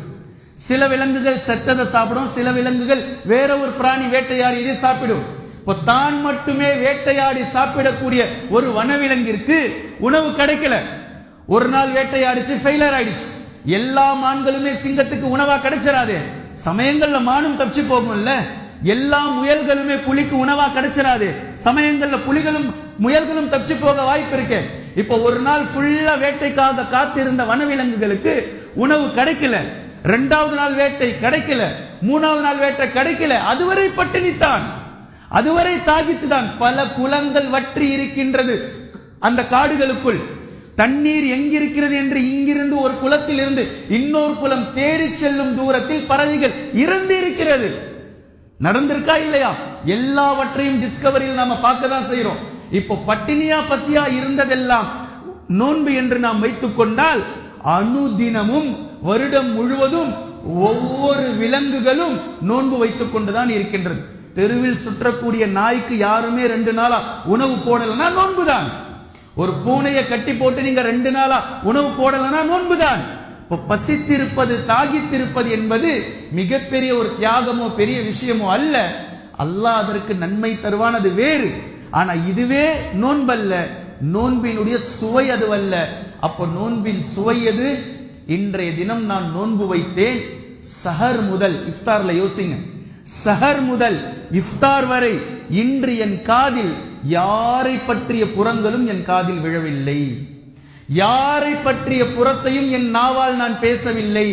சில விலங்குகள் செத்ததை சாப்பிடும், சில விலங்குகள் வேற ஒரு பிராணி வேட்டையாடி இதை சாப்பிடும். இப்போ தான் மட்டுமே வேட்டையாடி சாப்பிடக்கூடிய ஒரு வனவிலங்கிற்கு உணவு கிடைக்கல, ஒரு நாள் வேட்டையாடிச்சு ஃபெயிலர் ஆயிடுச்சு. எல்லா மான்களுமே சிங்கத்துக்கு உணவா கிடைச்சிடாதே, சமயங்கள்ல மானும் தப்பிச்சு போகும்ல. எல்லா முயல்களுமே புலிக்கு உணவா கிடைச்சிடாது, சமயங்கள்ல புலிகளும் முயல்களும் தப்பிச்சு போக வாய்ப்பு இருக்கு. இப்போ ஒரு நாள் ஃபுல்லா வேட்டைக்காக காத்திருந்த வனவிலங்குகளுக்கு உணவு கிடைக்கல, 2வது நாள் வேட்டை கிடைக்கல, 3வது நாள் வேட்டை கிடைக்கல, அதுவரை பட்டினித்தான், அதுவரை தாகித்துதான். பல குளங்கள் வற்றி இருக்கின்றது அந்த காடுகளுக்குள். தண்ணீர் எங்கிருக்கிறது என்று இங்கிருந்து ஒரு குளத்தில் இருந்து இன்னொரு குளம் தேடி செல்லும் தூரத்தில் பறவைகள் இறந்து இருக்கிறது. நடந்திருக்கா இல்லையா? எல்லாவற்றையும் டிஸ்கவரியில் நாம பார்க்க தான் செய்யறோம். இப்போ பட்டினியா பசியா இருந்ததெல்லாம் நோன்பு என்று நாம் வைத்துக் கொண்டால், அனுதினமும் வருடம் முழுவதும் ஒவ்வொரு விலங்குகளும் நோன்பு வைத்துக் கொண்டுதான் இருக்கின்றது. தெருவில் சுற்றக்கூடிய நாய்க்கு யாருமே 2 நாளா உணவு போடலன்னா நோன்புதான். ஒரு பூனையை கட்டி போட்டு நீங்க 2 நாளா உணவு போடலன்னா நோன்புதான். இப்போ பசித்திருப்பது, தாகித்திருப்பது என்பது மிகப்பெரிய ஒரு தியாகமோ பெரிய விஷயமோ அல்ல. அல்லாஹ் அதற்கு நன்மை தருவான், அது வேறு. ஆனா இதுவே நோன்பல்ல, நோன்பினுடைய சுவை அதுவல்ல. அப்போ நோன்பின் சுவை எது? இன்றைய தினம் நான் நோன்பு வைத்தேன், சஹர் முதல், இஃப்தார்ல யோசிங்க, சஹர் முதல் இஃப்தார் வரை இன்று என் காதில் யாரை பற்றிய புறங்களும் என் காதில் விழவில்லை, யாரை பற்றிய புறத்தையும் என் நாவால் நான் பேசவில்லை,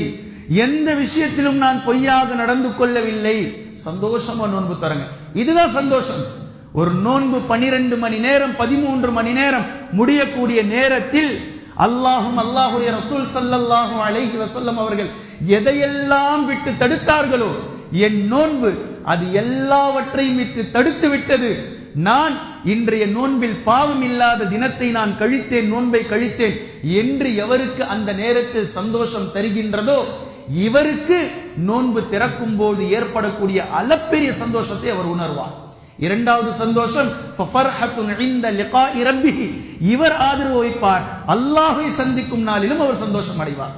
எந்த விஷயத்திலும் நான் பொய்யாக நடந்து கொள்ளவில்லை. சந்தோஷமா நோன்பு தரங்க, இதுதான் சந்தோஷம். ஒரு நோன்பு 12 மணி நேரம் 13 மணி நேரம் முடியக்கூடிய நேரத்தில் அல்லாஹும் அல்லாஹுடைய ரசூல் ஸல்லல்லாஹு அலைஹி வஸல்லம் அவர்கள் எதையெல்லாம் விட்டு தடுத்தார்களோ, என் நோன்பு அது எல்லாவற்றையும் விட்டு தடுத்து விட்டது. நான் இன்றைய நோன்பில் பாவம் இல்லாத தினத்தை நான் கழித்தேன், நோன்பை கழித்தேன் என்று எவருக்கு அந்த நேரத்தில் சந்தோஷம் தருகின்றதோ, இவருக்கு நோன்பு திறக்கும் போது ஏற்படக்கூடிய அளப்பெரிய சந்தோஷத்தை அவர் உணர்வார். இரண்டாவது சந்தோஷம், இவர் ஆதரவு வைப்பார், அல்லாஹை சந்திக்கும் நாளிலும் அவர் சந்தோஷம் அடைவார்.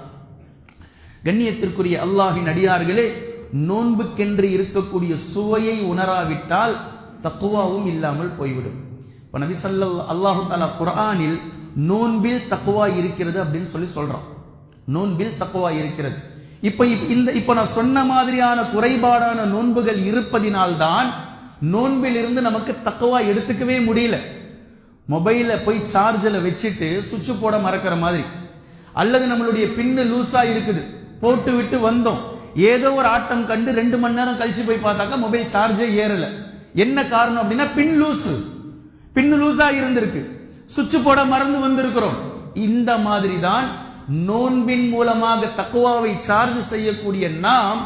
கண்ணியத்திற்குரிய அல்லாஹின் அடியார்களே, நோன்புக்கென்று இருக்கக்கூடிய சுவையை உணராவிட்டால் தக்குவாவும் இல்லாமல் போய்விடும். இப்ப நபி அல்லாஹு தஆலா குர்ஆனில் நோன்பில் தக்குவா இருக்கிறது அப்படின்னு சொல்றான். நோன்பில் தக்குவா இருக்கிறது. இப்ப நான் சொன்ன மாதிரியான குறைபாடான நோன்புகள் இருப்பதினால்தான் நோன்பில் இருந்து நமக்கு தக்குவா எடுத்துக்கவே முடியல. மொபைல போய் சார்ஜில் வச்சுட்டு சுவிட்ச் போட மறக்கிற மாதிரி, அல்லது நம்மளுடைய பின்னு லூசா இருக்குது போட்டு விட்டு வந்தோம், ஏதோ ஒரு ஆட்டம் கண்டு 2 மணி நேரம் கழிச்சு போய் பார்த்தாக்கா மொபைல் சார்ஜே ஏறல. என்ன காரணம் அப்படின்னா பின்னு லூசா இருந்திருக்கு, சுவிட்ச் போட மறந்து வந்திருக்கிறோம். இந்த மாதிரி தான் நோன்பின் மூலமாக தக்குவாவை சார்ஜ் செய்யக்கூடிய நாம்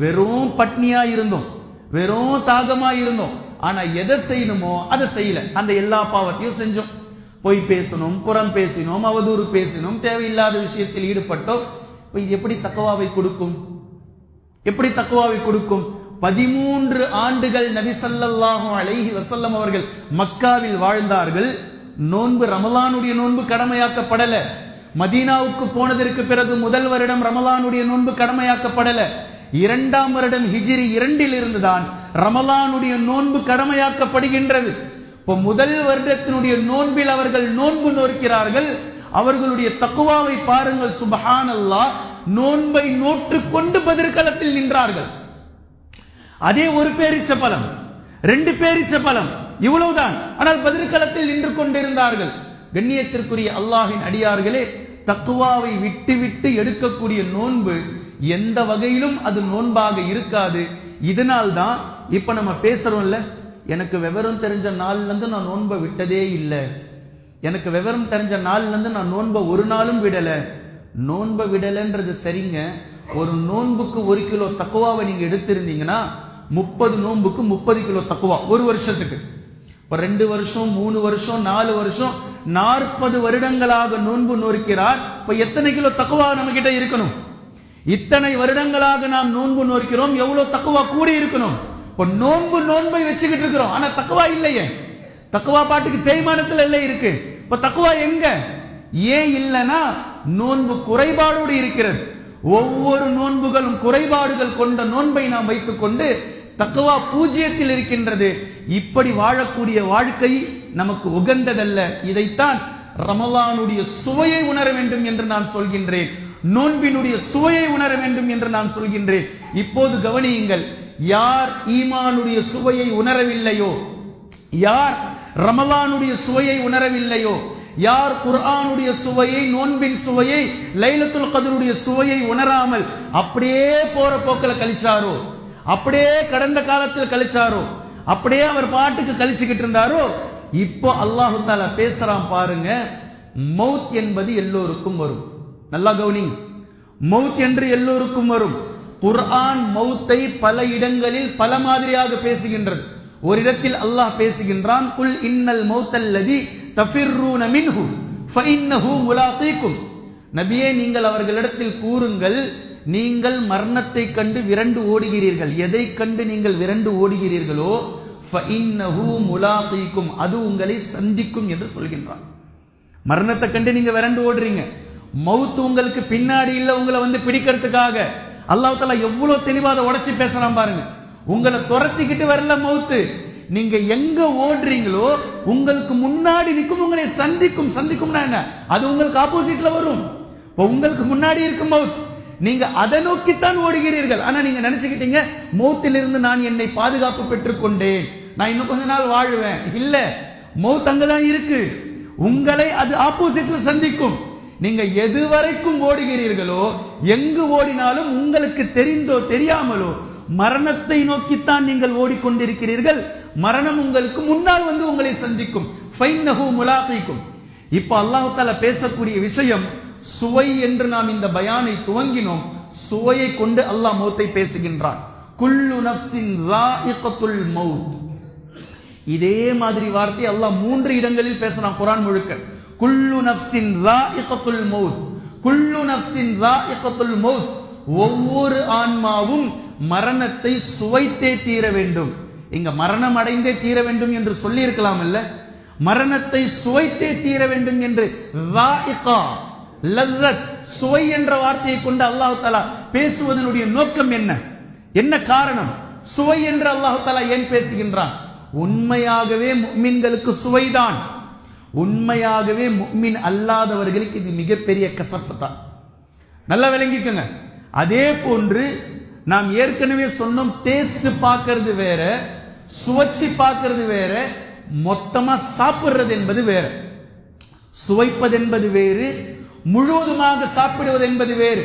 வெறும் பட்னியா இருந்தோம், வெறும் தாகமா இருந்தோம். ஆனா எதை செய்யணுமோ அதை செய்யல, அந்த எல்லா பாவத்தையும் செஞ்சோம். பொய் பேசணும், புறம் பேசினோம், அவதூறு பேசினோம், தேவையில்லாத விஷயத்தில் ஈடுபட்டோம். இது எப்படி தக்குவாவை கொடுக்கும்? எப்படி தக்குவாவை கொடுக்கும்? 13 ஆண்டுகள் நபி ஸல்லல்லாஹு அலைஹி வஸல்லம் அவர்கள் மக்காவில் வாழ்ந்தார்கள். நோன்பு, ரமலானுடைய நோன்பு கடமையாக்கப்படல. மதீனாவுக்கு போனதற்கு பிறகு முதல் வருடம் ரமலானுடைய நோன்பு கடமையாக்கப்படல. 2ஆம் வருடம் ஹிஜ்ரி 2 இருந்துதான் ரமலானுடைய நோன்பு கடமையாக்கப்படுகின்றது. இப்போ முதல் வருடத்தினுடைய நோன்பில் அவர்கள் நோன்பு நோக்கிறார்கள். அவர்களுடைய தக்குவாவை பாருங்கள், சுப்ஹானல்லாஹ். நோன்பை நோற்று கொண்டு பதிர்களத்தில் நின்றார்கள். அதே ஒரு பேரிச்ச பழம், 2 பேரிச்ச பழம், இவ்வளவுதான். ஆனால் பதிர்களத்தில் நின்று கொண்டிருந்தார்கள். கண்ணியத்திற்குரிய அல்லாஹின் அடியார்களே, தக்குவாவை விட்டு விட்டு எடுக்கக்கூடிய நோன்பு எந்த வகையிலும் அது நோன்பாக இருக்காது. இதனால் தான் இப்ப நம்ம பேசுறோம்ல, எனக்கு விவரம் தெரிஞ்ச நாள்ல இருந்து நான் நோன்பை விட்டதே இல்லை, எனக்கு விவரம் தெரிஞ்ச நாள்ல இருந்து நான் நோன்பை ஒரு நாளும் விடல. நோன்பை விடலன்றது சரிங்க. ஒரு நோன்புக்கு 1 கிலோ தக்குவாவை நீங்க எடுத்திருந்தீங்கன்னா 30 நோன்புக்கு 30 கிலோ தக்குவா ஒரு வருஷத்துக்கு. 2 வருஷம், 3 வருஷம், 4 வருஷம், 40 வருடங்களாக நோன்பு நோக்கிறார். இப்ப எத்தனை கிலோ தக்குவா நம்ம கிட்ட இருக்கணும்? இத்தனை வருடங்களாக நாம் நோன்பு நோக்கிறோம், எவ்வளவு தக்குவா கூடி இருக்கணும்? இப்ப நோன்பை வச்சுக்கிட்டு இருக்கிறோம், ஆனா தக்குவா இல்லையே. தக்குவா பாட்டுக்கு தேய்மானத்துல இல்லை இருக்கு. இப்ப தக்குவா எங்க? ஏன் இல்லைன்னா நோன்பு குறைபாடோடு இருக்கிறது. ஒவ்வொரு நோன்புகளும் குறைபாடுகள் கொண்ட நோன்பை நாம் வைத்துக் கொண்டு தக்குவா 0 இருக்கின்றது. இப்படி வாழக்கூடிய வாழ்க்கை நமக்கு உகந்ததல்ல. இதைத்தான் ரமலானுடைய சுவையை உணர வேண்டும் என்று நான் சொல்கின்றேன். நோன்பினுடைய சுவையை உணர வேண்டும் என்று நான் சொல்கின்றேன். இப்போது கவனியுங்கள், யார் ஈமானுடைய சுவையை உணரவில்லையோ, யார் ரமலானுடைய சுவையை உணரவில்லையோ, யார் குர்ஆனுடைய சுவையை, நோன்பின் சுவையை, லைலத்துல் கத்ருடைய சுவையை உணராமல் அப்படியே போற போக்கில் கழிச்சாரோ, அப்படியே கடந்த காலத்தில் கழிச்சாரோ, அப்படியே அவர் பாட்டுக்கு கழிச்சுக்கிட்டு இருந்தாரோ, இப்போ அல்லாஹு தஆலா பேசுறான் பாருங்க. மௌத் என்பது எல்லோருக்கும் வரும். நல்லா கவனிங்க, மௌத் என்று எல்லோருக்கும் வரும். குர்ஆன் மௌத்தை பல இடங்களில் பல மாதிரியாக பேசுகின்றது. ஒரு இடத்தில் அல்லாஹ் பேசுகின்றான், குல் இன்னல் மௌத்தல்லதி தஃபிர்ரூன மின்ஹு ஃபஇன்னஹு முலாகீக்கும். நபியே, நீங்கள் அவர்களிடத்தில் கூறுங்கள், நீங்கள் மரணத்தை கண்டு விரண்டு ஓடுகிறீர்கள். எதை கண்டு நீங்கள் விரண்டு ஓடுகிறீர்களோ ஃபஇன்னஹு முலாகீக்கும், அது உங்களை சந்திக்கும் என்று சொல்கின்றான். மரணத்தை கண்டு நீங்க விரண்டு ஓடுறீங்க, மௌத் உங்களுக்கு பின்னாடி இல்ல, உங்களை வந்து பிடிக்கிறதுக்காக. அல்லாஹ் தஆலா எவ்வளவு தெளிவா அதை உடைச்சு பேசுறான் பாருங்க. உங்களை துரத்திக்கிட்டு வரல மௌத்து, நீங்க எங்க ஓடுறீங்களோ உங்களுக்கு முன்னாடி நிற்கும், உங்களை சந்திக்கும். சந்திக்கும்னா என்ன? அது உங்களுக்கு ஆப்போசிட்ல வரும். உங்களுக்கு முன்னாடி இருக்கும் மௌத், நீங்க அதை நோக்கித்தான் ஓடுகிறீர்கள். ஆனா நீங்க நினைச்சுக்கிட்டீங்க மௌத்திலிருந்து நான் என்னை பாதுகாப்பு பெற்றுக் கொண்டேன், நான் இன்னும் கொஞ்ச நாள் வாழ்வேன். இல்ல, மௌத் அங்கதான் இருக்கு, உங்களை அது ஆப்போசிட்ல சந்திக்கும். நீங்க எது வரைக்கும் ஓடுகிறீர்களோ, எங்கு ஓடினாலும் உங்களுக்கு தெரிந்தோ தெரியாமலோ மரணத்தை நோக்கித்தான் நீங்கள் ஓடிக்கொண்டிருக்கிறீர்கள். மரணம் உங்களுக்கு முன்னால் வந்து உங்களை சந்திக்கும். ஃபைன்னஹு முலாகீக்கும். இப்ப அல்லாஹ் தஆலா பேசக்கூடிய விஷயம் சுவை என்று நாம் இந்த பயானை துவங்கினோம். சுவையை கொண்டு அல்லாஹ் மௌத்தை பேசுகின்றான். குல்லு நஃப்ஸின் ஸாயிகத்துல் மௌத். இதே மாதிரி வார்த்தை அல்லாஹ் 3 இடங்களில் பேசுறான் குர்ஆன் முழுக்க. குல்லு நஃப்ஸின் ஸாயிகத்துல் மௌத், குல்லு நஃப்ஸின் ஸாயிகத்துல் மௌத். ஒவ்வொரு ஆன்மாவும் மரணத்தை சுவைத்தே தீர வேண்டும். இங்க மரணம் அடைந்தே தீர வேண்டும் என்று சொல்லி இருக்கலாம் இல்ல, மரணத்தை சுவைத்தே தீர வேண்டும் என்று ஸாயிகா, லஸ்ஸத், சுவை என்ற வார்த்தையை கொண்டு அல்லாஹ் தஆலா பேசுவதனுடைய நோக்கம் என்ன? என்ன காரணம்? சுவை என்று அல்லாஹ் தஆலா ஏன் பேசுகின்றான்? உண்மையாகவே முஃமின்களுக்கு சுவைதான். உண்மையாகவே முஃமின் அல்லாதவர்களுக்கு இது மிகப்பெரிய கசப்பு தான். நல்லா விளங்கிக்கோங்க. அதே போன்று நாம் ஏற்கனவே சொன்னோம், டேஸ்ட் பார்க்கிறது வேற, சுவைச்சி பார்க்கிறது வேற, மொத்தமா சாப்பிடுறது என்பது வேற. சுவைப்பது என்பது வேறு, முழுவதுமாக சாப்பிடுவது என்பது வேறு.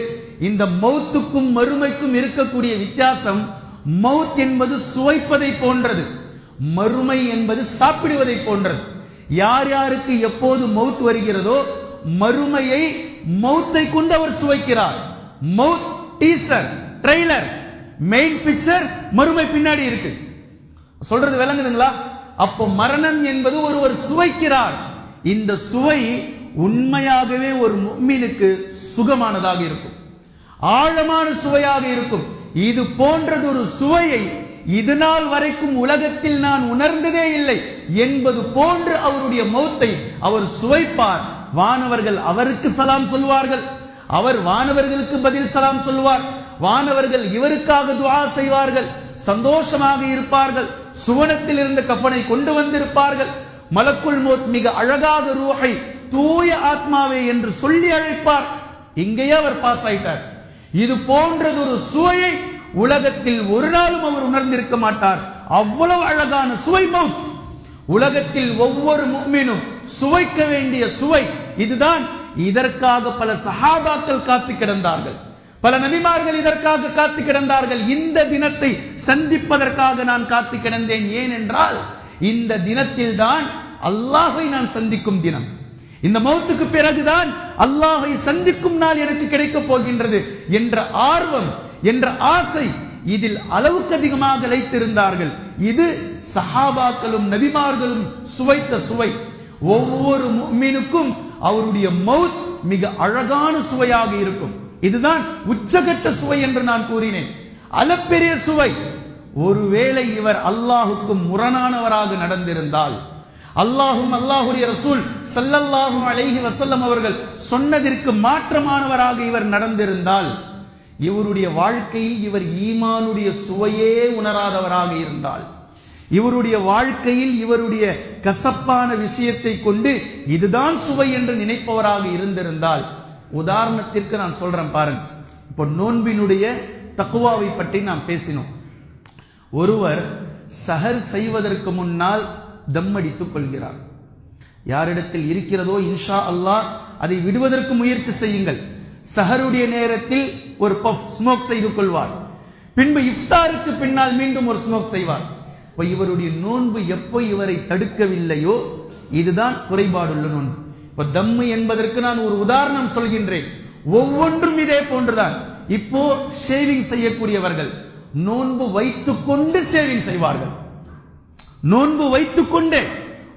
இந்த மௌத்துக்கும் மறுமைக்கும் இருக்கக்கூடிய வித்தியாசம், மௌத் என்பது சுவைப்பதை போன்றது, மறுமை என்பது சாப்பிடுவதை போன்றது. யார் யாருக்கு எப்போது மௌத் வருகிறதோ மறுமையை மௌத்தை கொண்டு அவர் சுவைக்கிறார். மௌத் டீசர், ட்ரெய்லர், மெயின் பிக்சர் மறுமை பின்னாடி இருக்கு. சொல்றது விளங்குதுங்களா? அப்போ மரணம் என்பது ஒருவர் சுவைக்கிறார். இந்த சுவை உண்மையாகவே ஒரு முஃமினுக்கு சுகமானதாக இருக்கும், ஆழமான சுவையாக இருக்கும். இது போன்றது ஒரு சுவையை இது நாள் வரைக்கும் உலகத்தில் நான் உணர்ந்ததே இல்லை என்பது போன்று அவருடைய மௌத்தை அவர் சுவைப்பார். வானவர்கள் அவருக்கு சலாம் சொல்வார்கள், அவர் வானவர்களுக்கு பதில் சலாம் சொல்வார். வானவர்கள் இவருக்காக துஆ செய்வார்கள், சந்தோஷமாக இருப்பார்கள். சுவனத்தில் இருந்த கஃபனை கொண்டு வந்திருப்பார்கள். மலக்குல் மௌத் மிக அழகாக ரூஹை, தூய ஆத்மாவே என்று சொல்லி அழைப்பார். இங்கேயே அவர் பாஸ் ஆயிட்டார். இது போன்றது ஒரு சுவையை உலகத்தில் ஒரு நாளும் அவர் உணர்ந்திருக்க மாட்டார். அவ்வளவு அழகான சுவை மௌத். உலகத்தில் ஒவ்வொரு முஃமினும் சுவைக்க வேண்டிய சுவை இதுதான். இதற்காக பல சஹாபாக்கள் காத்து கிடந்தார்கள், பல நபிமார்கள் இதற்காக காத்து கிடந்தார்கள். இந்த தினத்தை சந்திப்பதற்காக நான் காத்து கிடந்தேன். ஏன் என்றால் இந்த தினத்தில் தான் அல்லாஹை நான் சந்திக்கும் தினம். இந்த மௌத்துக்கு பிறகுதான் அல்லாஹை சந்திக்கும் நாள் எனக்கு கிடைக்கப் போகின்றது என்ற ஆர்வம், என்ற ஆசை இதில் அளவுக்கு அதிகமாக வைத்திருந்தார்கள். இது சஹாபாக்களும் நபிமார்களும் சுவைத்த சுவை. ஒவ்வொரு முஃமினுக்கும் அவருடைய மௌத் மிக அழகான சுவையாக இருக்கும். இதுதான் உச்சகட்ட சுவை என்று நான் கூறினேன். அளப்பெரிய சுவை. ஒருவேளை இவர் அல்லாஹுக்கு முரணானவராக நடந்திருந்தால், அல்லாஹும் அல்லாஹுடைய ரசூல் ஸல்லல்லாஹு அலைஹி வஸல்லம் அவர்கள் சொன்னதற்கு மாற்றமானவராக இவர் நடந்திருந்தால், இவருடைய வாழ்க்கையில் இவர் ஈமானுடைய சுவையே உணராதவராக இருந்தால், இவருடைய வாழ்க்கையில் இவருடைய கசப்பான விஷயத்தை கொண்டு இதுதான் சுவை என்று நினைப்பவராக இருந்திருந்தால், உதாரணத்திற்கு நான் சொல்றேன் பாருங்க. இப்போ நோன்பினுடைய தக்வாவை பற்றி நாம் பேசினோம். ஒருவர் சஹர் செய்வதற்கு முன்னால் தம் அடித்துக் கொள்கிறார். யாரிடத்தில் இருக்கிறதோ இன்ஷா அல்லாஹ் அதை விடுவதற்கு முயற்சி செய்யுங்கள். சஹருடைய நேரத்தில் ஒரு பஃப் ஸ்மோக் செய்து கொள்வார். பின்பு இஃப்தாருக்கு பின்னால் மீண்டும் ஒரு ஸ்மோக் செய்வார். இவருடைய நோன்பு எப்போ இவரை தடுக்கவில்லையோ இதுதான் குறைபாடுள்ள நோன்பு. இப்ப தம்மு என்பதற்கு நான் ஒரு உதாரணம் சொல்கின்றேன். ஒவ்வொன்றும் இதே போன்றுதான். இப்போ ஷேவிங் செய்யக்கூடியவர்கள் நோன்பு வைத்துக்கொண்டு ஷேவிங் செய்வார்கள். நோன்பு வைத்துக்கொண்டே,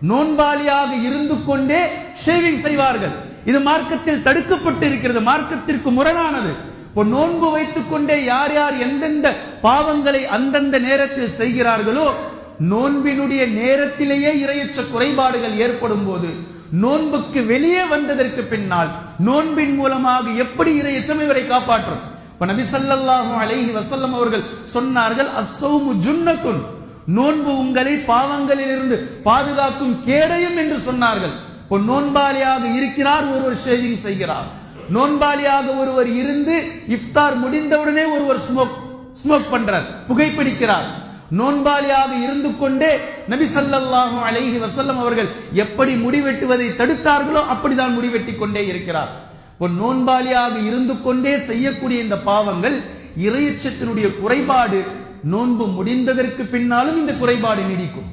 நோன்பாளியாக இருந்து கொண்டே ஷேவிங் செய்வார்கள். இது மார்க்கத்தில் தடுக்கப்பட்டு இருக்கிறது, மார்க்கத்திற்கு முரணானது. இப்போ நோன்பு வைத்துக் கொண்டே யார் யார் எந்தெந்த பாவங்களை அந்தந்த நேரத்தில் செய்கிறார்களோ, நோன்பினுடைய நேரத்திலேயே இறையற்ற குறைபாடுகள் ஏற்படும் போது நோன்புக்கு வெளியே வந்ததற்கு பின்னால் நோன்பின் மூலமாக எப்படி இறையச்சம் இவரை காப்பாற்றும்? நபி ஸல்லல்லாஹு அலைஹி வஸல்லம் அவர்கள் சொன்னார்கள், அஸ்ஸௌமு ஜுன்னத்துன், நோன்பு உங்களை பாவங்களிலிருந்து பாதுகாக்கும் கேடயம் என்று சொன்னார்கள். நோன்பாளியாக இருக்கிறார் ஒருவர் ஷேவிங் செய்கிறார், நோன்பாளியாக ஒருவர் இருந்து இஃப்தார் முடிந்தவுடனே ஒருவர் ஸ்மோக் பண்றார், புகைப்பிடிக்கிறார். நோன்பாளியாக இருந்து கொண்டே நபி ஸல்லல்லாஹு அலைஹி வஸல்லம் அவர்கள் எப்படி முடிவெட்டுவதை தடுத்தார்களோ அப்படிதான் முடிவெட்டி கொண்டே இருக்கிறார். நோன்பாளியாக இருந்து கொண்டே செய்யக்கூடிய இந்த பாவங்கள் இறையச்சத்தினுடைய குறைபாடு நோன்பு முடிந்ததற்கு பின்னாலும் இந்த குறைபாடு நீடிக்கும்.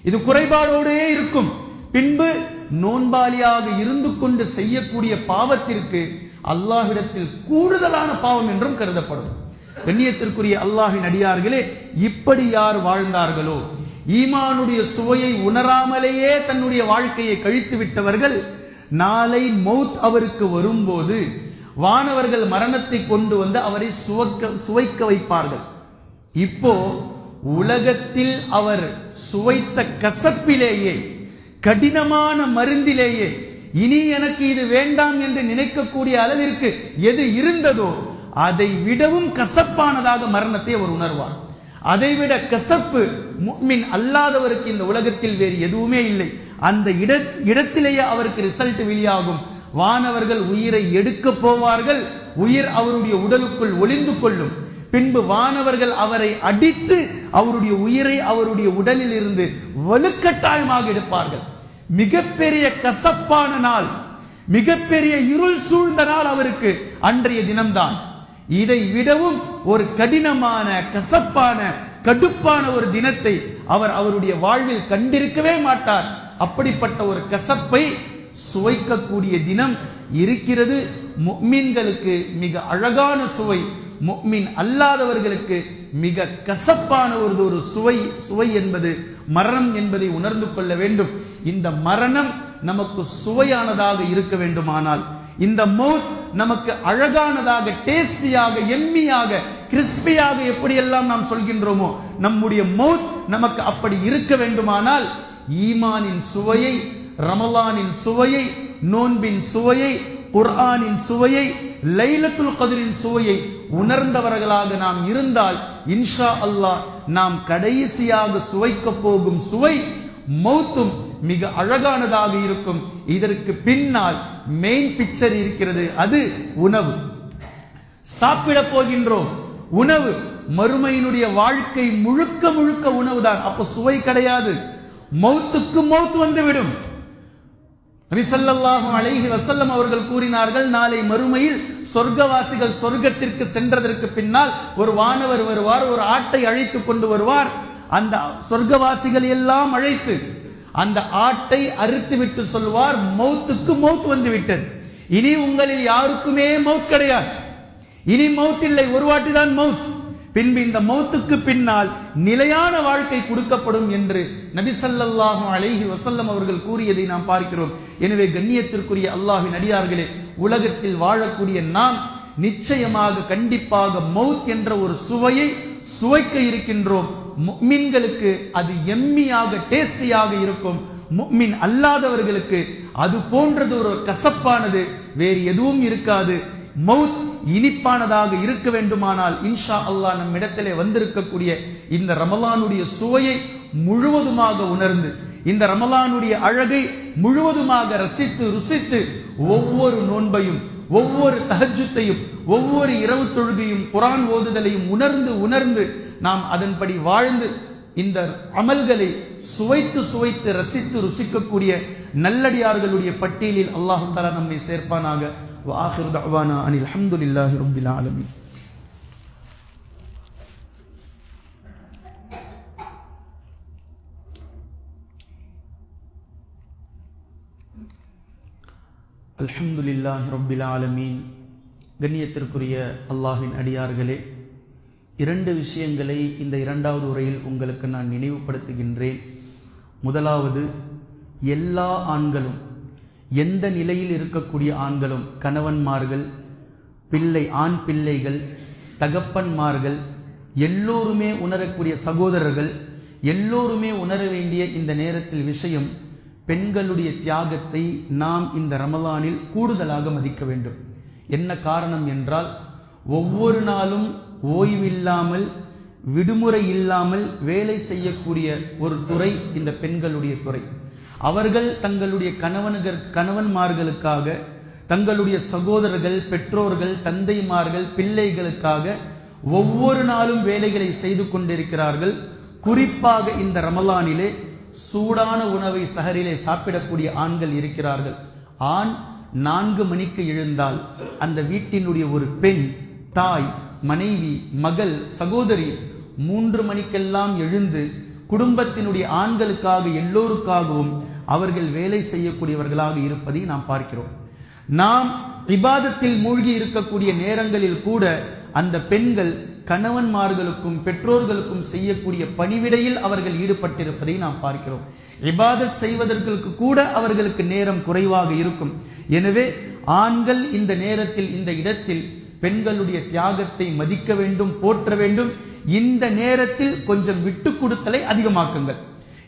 இது குறைபாடோடே இருக்கும். பின்பு நோன்பாளியாக இருந்து கொண்டு செய்யக்கூடிய பாவத்திற்கு அல்லாஹ்விடத்தில் கூடுதலான பாவம் என்றும் கருதப்படும். கண்ணியத்திற்குரிய அல்லாஹ்வின் அடியார்களே, இப்படி யார் வாழ்ந்தார்களோ, ஈமானுடைய சுவையை உணராமலேயே தன்னுடைய வாழ்க்கையை கழித்து விட்டவர்கள், நாளை மௌத் அவருக்கு வரும்போது வானவர்கள் மரணத்தை கொண்டு வந்து அவரை சுவைக்க வைப்பார்கள். இப்போ உலகத்தில் அவர் சுவைத்த கசப்பிலேயே, கடினமான மருந்திலேயே, இனி எனக்கு இது வேண்டாம் என்று நினைக்கக்கூடிய அளவிற்கு எது இருந்ததோ அதை விடவும் கசப்பானதாக மரணத்தை அவர் உணர்வார். அதைவிட கசப்பு முஃமின் அல்லாதவருக்கு இந்த உலகத்தில் வேறு எதுவுமே இல்லை. அந்த இடத்திலேயே அவருக்கு ரிசல்ட் வெளியாகும். வானவர்கள் உயிரை எடுக்க போவார்கள், உயிர் அவருடைய உடலுக்குள் ஒளிந்து கொள்ளும். பின்பு வானவர்கள் அவரை அடித்து அவருடைய உயிரை அவருடைய உடலில் இருந்து வலுக்கட்டாயமாக எடுப்பார்கள். மிகப்பெரிய கசப்பான நாள், மிகப்பெரிய இருள் சூழ்ந்த நாள் அவருக்கு அன்றைய தினம்தான். இதை விடவும் ஒரு கடினமான, கசப்பான, கடுப்பான ஒரு தினத்தை அவர் அவருடைய வாழ்வில் கண்டிருக்கவே மாட்டார். அப்படிப்பட்ட ஒரு கசப்பை சுவைக்கக்கூடிய தினம் இருக்கிறது. முஃமின்களுக்கு மிக அழகான சுவை, முஃமின் அல்லாதவர்களுக்கு மிக கசப்பான ஒரு சுவை என்பது மரணம் என்பதை உணர்ந்து கொள்ள வேண்டும். இந்த மரணம் நமக்கு சுவையானதாக இருக்க வேண்டுமானால், இந்த மௌத் நமக்கு அழகானதாக, டேஸ்டியாக, எம்மியாக, கிறிஸ்பியாக எப்படியெல்லாம் நாம் சொல்கின்றோமோ, நம்முடைய மௌத் நமக்கு அப்படி இருக்க வேண்டுமானால் ஈமானின் சுவையை, ரமலானின் சுவையை, நோன்பின் சுவையை, குர்ஆனின் சுவையை, லைலத்துல் கத்ரின் சுவையை உணர்ந்தவர்களாக நாம் இருந்தால் இன்ஷா அல்லாஹ் நாம் கடைசியாக சுவைக்க போகும் சுவை மௌத்தும் மிக அழகானதாக இருக்கும். இதற்கு பின்னால் மெயின் பிக்சர் இருக்கிறது, அது உணவு. சாப்பிட போகின்றோம், உணவு. மறுமையினுடைய வாழ்க்கை முழுக்க முழுக்க உணவுதான். அப்போ சுவை கிடையாது. மௌத்துக்கு மௌத் வந்துவிடும். நபி ஸல்லல்லாஹு அலைஹி வஸல்லம் அவர்கள் கூறினார்கள், நாளை மறுமையில் சொர்க்கவாசிகள் சொர்க்கத்திற்கு சென்றதற்கு பின்னால் ஒரு வானவர் வருவார், ஒரு ஆட்டை அழைத்து கொண்டு வருவார். அந்த சொர்க்கவாசிகள் எல்லாம் அழைத்து அந்த ஆட்டை அறுத்து விட்டு சொல்வார், மௌத்துக்கு மௌத் வந்து விட்டது, இனி உங்களில் யாருக்குமே மௌத் கிடையாது, இனி மௌத் இல்லை, ஒரு வாட்டி தான் மௌத். பின்பு இந்த மௌத்துக்கு பின்னால் நிலையான வாழ்க்கை கொடுக்கப்படும் என்று நபி ஸல்லல்லாஹு அலைஹி வஸல்லம் அவர்கள் கூறியதை நாம் பார்க்கிறோம். எனவே கண்ணியத்திற்குரிய அல்லாஹ்வின் அடியார்களே, உலகத்தில் வாழக்கூடிய நாம் நிச்சயமாக கண்டிப்பாக மௌத் என்ற ஒரு சுவையை சுவைக்க இருக்கின்றோம். முஃமின்களுக்கு அது எம்மியாக, டேஸ்டியாக இருக்கும். முஃமின் அல்லாதவர்களுக்கு அது போன்றது ஒரு கசப்பானது வேறு எதுவும் இருக்காது. மௌத் இனிப்பானதாக இருக்க வேண்டுமானால் இன்ஷா அல்லாஹ் நம் இடத்திலே வந்திருக்கக்கூடிய இந்த ரமலானுடைய சுவையை முழுவதுமாக உணர்ந்து, இந்த ரமலானுடைய அழகை முழுவதுமாக ரசித்து ருசித்து, ஒவ்வொரு நோன்பையும், ஒவ்வொரு தஹஜ்ஜுத்தையும், ஒவ்வொரு இரவு தொழுகையும், குர்ஆன் ஓதுதலையும் உணர்ந்து உணர்ந்து நாம் அதன்படி வாழ்ந்து இந்த அமல்களை சுவைத்து சுவைத்து ரசித்து ருசிக்கக்கூடிய நல்லடியார்களுடைய பட்டியலில் அல்லாஹ் தஆலா நம்மை சேர்ப்பானாக. وآخر دعوانا أن الحمد لله رب العالمين. الحمد لله رب العالمين கண்ணியத்திற்குரிய அல்லாஹ்வின் அடியார்களே, 2 விஷயங்களை இந்த 2வது உரையில் உங்களுக்கு நான் நினைவுபடுத்துகின்றேன். முதலாவது, எல்லா ஆண்களும், எந்த நிலையில் இருக்கக்கூடிய ஆண்களும், கணவன்மார்கள், ஆண் பிள்ளைகள், தகப்பன்மார்கள், எல்லோருமே உணரக்கூடிய சகோதரர்கள் எல்லோருமே உணர வேண்டிய இந்த நேரத்தில் விஷயம், பெண்களுடைய தியாகத்தை நாம் இந்த ரமலானில் கூடுதலாக மதிக்க வேண்டும். என்ன காரணம் என்றால், ஒவ்வொரு நாளும் ஓய்வில்லாமல், விடுமுறை இல்லாமல் வேலை செய்யக்கூடிய ஒரு துறை இந்த பெண்களுடைய துறை. அவர்கள் தங்களுடைய கணவன்மார்களுக்காக, தங்களுடைய சகோதரர்கள், பெற்றோர்கள், தந்தைமார்கள், பிள்ளைகளுக்காக ஒவ்வொரு நாளும் வேலைகளை செய்து கொண்டிருக்கிறார்கள். குறிப்பாக இந்த ரமலானிலே சூடான உணவை சஹரிலே சாப்பிடக்கூடிய ஆண்கள் இருக்கிறார்கள். ஆண் 4 மணிக்கு எழுந்தால் அந்த வீட்டினுடைய ஒரு பெண், தாய், மனைவி, மகள், சகோதரி 3 மணிக்கெல்லாம் எழுந்து குடும்பத்தினுடைய ஆண்களுக்காக, எல்லோருக்காகவும் அவர்கள் வேலை செய்யக்கூடியவர்களாக இருப்பதை நாம் பார்க்கிறோம். நாம் இபாதத்தில் மூழ்கி இருக்கக்கூடிய நேரங்களில் கூட அந்த பெண்கள் கணவன்மார்களுக்கும் பெற்றோர்களுக்கும் செய்யக்கூடிய பணிவிடையில் அவர்கள் ஈடுபட்டிருப்பதை நாம் பார்க்கிறோம். இபாதத் செய்வதற்கு கூட அவர்களுக்கு நேரம் குறைவாக இருக்கும். எனவே ஆண்கள் இந்த நேரத்தில், இந்த இடத்தில் பெண்களுடைய தியாகத்தை மதிக்க வேண்டும், போற்ற வேண்டும். இந்த நேரத்தில் கொஞ்சம் விட்டு கொடுத்தலை அதிகமாக்குங்கள்.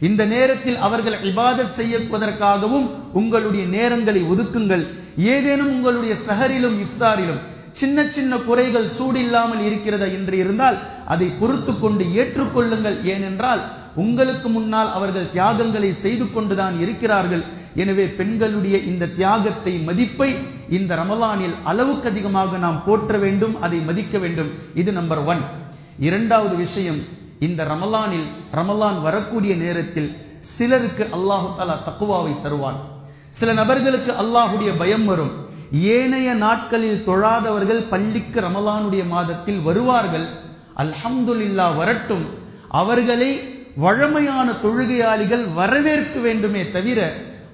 இந்த நேரத்தில் அவர்கள் இபாதத் செய்வதற்காகவும் உங்களுடைய நேரங்களை ஒதுக்குங்கள். ஏதேனும் உங்களுடைய சஹரிலும் இஃப்தாரிலும் சின்ன சின்ன குறைகள் சூடில்லாமல் இருக்கிறதா என்று இருந்தால் அதை பொறுத்து கொண்டு ஏற்றுக்கொள்ளுங்கள். ஏனென்றால் உங்களுக்கு முன்னால் அவர்கள் தியாகங்களை செய்து கொண்டுதான் இருக்கிறார்கள். எனவே பெண்களுடைய இந்த தியாகத்தை, மதிப்பை இந்த ரமலானில் அளவுக்கு அதிகமாக நாம் போற்ற வேண்டும், அதை மதிக்க வேண்டும். இது நம்பர் 1. 2வது விஷயம், இந்த ரமலான் வரக்கூடிய நேரத்தில் சிலருக்கு அல்லாஹு தஆலா தக்வாவை தருவான். சில நபர்களுக்கு அல்லாஹுடைய பயம் வரும். ஏனைய நாட்களில் தொழாதவர்கள் பள்ளிக்கு ரமலானுடைய மாதத்தில் வருவார்கள். அல்ஹம்துலில்லாஹ், வரட்டும். அவர்களை வழமையான தொழுகையாளிகள் வரவேற்க வேண்டுமே தவிர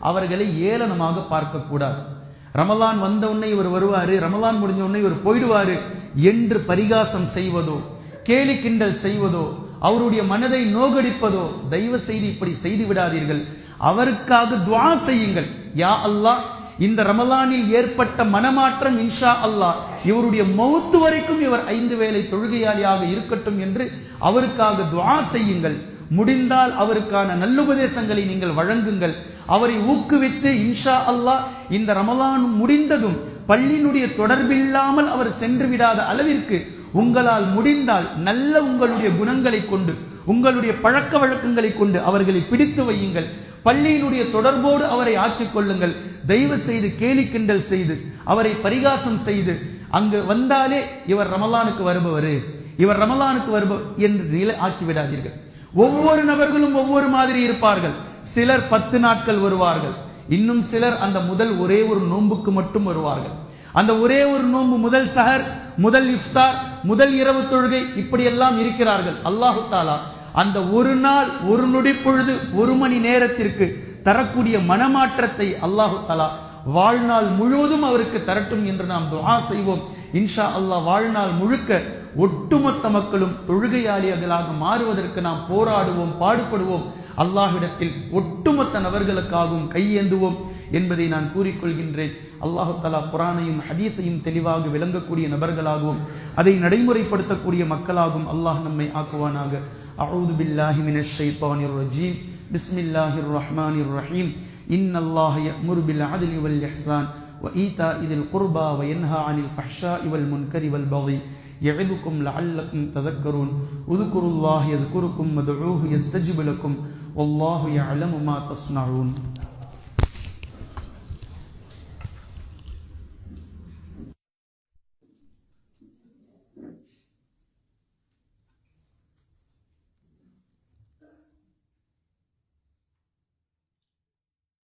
அவர்களை ஏளனமாக பார்க்க கூடாது. ரமலான் வந்த உடனே இவர் வருவாரு, ரமலான் முடிஞ்ச உடனே இவர் போயிடுவாரு என்று பரிகாசம் செய்வதோ, கேலி கிண்டல் செய்வதோ, அவருடைய மனதை நோகடிப்பதோ தயவு செய்து இப்படி செய்து விடாதீர்கள். அவருக்காக துஆ செய்யுங்கள். யா அல்லாஹ், இந்த ரமலானில் ஏற்பட்ட மனமாற்றம் இன்ஷா அல்லாஹ் இவருடைய மௌத்து வரைக்கும் இவர் 5 வேளை தொழுகையாளியாக இருக்கட்டும் என்று அவருக்காக துஆ செய்யுங்கள். முடிந்தால் அவருக்கான நல்லுபதேசங்களை நீங்கள் வழங்குங்கள். அவரை ஊக்குவித்து இன்ஷா அல்லாஹ் இந்த ரமலான் முடிந்ததும் பள்ளியினுடைய தொடர்பில்லாமல் அவர் சென்று விடாத அளவிற்கு உங்களால் முடிந்தால் நல்ல உங்களுடைய குணங்களை கொண்டு, உங்களுடைய பழக்க வழக்கங்களை கொண்டு அவர்களை பிடித்து வையுங்கள். பள்ளியினுடைய தொடர்போடு அவரை ஆக்கிக் கொள்ளுங்கள். தயவு செய்து கேலி கிண்டல் செய்து, அவரை பரிகாசம் செய்து, அங்கு வந்தாலே இவர் ரமலானுக்கு வருபவர் என்று நிலை ஆக்கிவிடாதீர்கள். ஒவ்வொரு நபர்களும் ஒவ்வொரு மாதிரி இருப்பார்கள். சிலர் 10 நாட்கள் வருவார்கள். இன்னும் சிலர் அந்த முதல் ஒரே ஒரு நோன்புக்கு மட்டும் வருவார்கள். அந்த ஒரே ஒரு நோன்பு, முதல் சஹர், முதல் இஃப்தார், முதல் இரவு தொழுகை, இப்படியெல்லாம் இருக்கிறார்கள். அல்லாஹு தஆலா அந்த ஒரு நாள், ஒரு நொடி பொழுது, 1 மணி நேரத்திற்கு தரக்கூடிய மனமாற்றத்தை அல்லாஹு தஆலா வாழ்நாள் முழுவதும் அவருக்கு தரட்டும் என்று நாம் துஆ செய்வோம். இன்ஷா அல்லாஹ் வாழ்நாள் முழுக்க ஒட்டுமொத்த மக்களும் தொழுகையாளிகளாக மாறுவதற்கு நாம் போராடுவோம், பாடுபடுவோம். அல்லாஹ்விடத்தில் ஒட்டுமொத்த நபர்களுக்காகவும் கையேந்துவோம் என்பதை நான் கூறிக்கொள்கின்றேன். அல்லாஹு தஆலா குர்ஆனையும் ஹதீஸையும் தெளிவாக விளங்கக்கூடிய நபர்களாகவும் அதை நடைமுறைப்படுத்தக்கூடிய மக்களாகவும் அல்லாஹ் நம்மை ஆக்குவானாக. அஊது பில்லாஹி மினஷ் ஷைத்தானிர் ரஜீம். பிஸ்மில்லாஹிர் ரஹ்மானிர் ரஹீம். இன்னல்லாஹ யஅமுரு பில் அத்லி வல் இஹ்சான் வ ஈதாஇ தில் குர்பா வ யன்ஹா அனில் ஃபஹ்ஷாஇ வல் முன்கரி வல் பகி يعظكم لعلكم تذكرون اذكروا الله يذكركم وادعوه يستجب لكم والله يعلم ما تصنعون.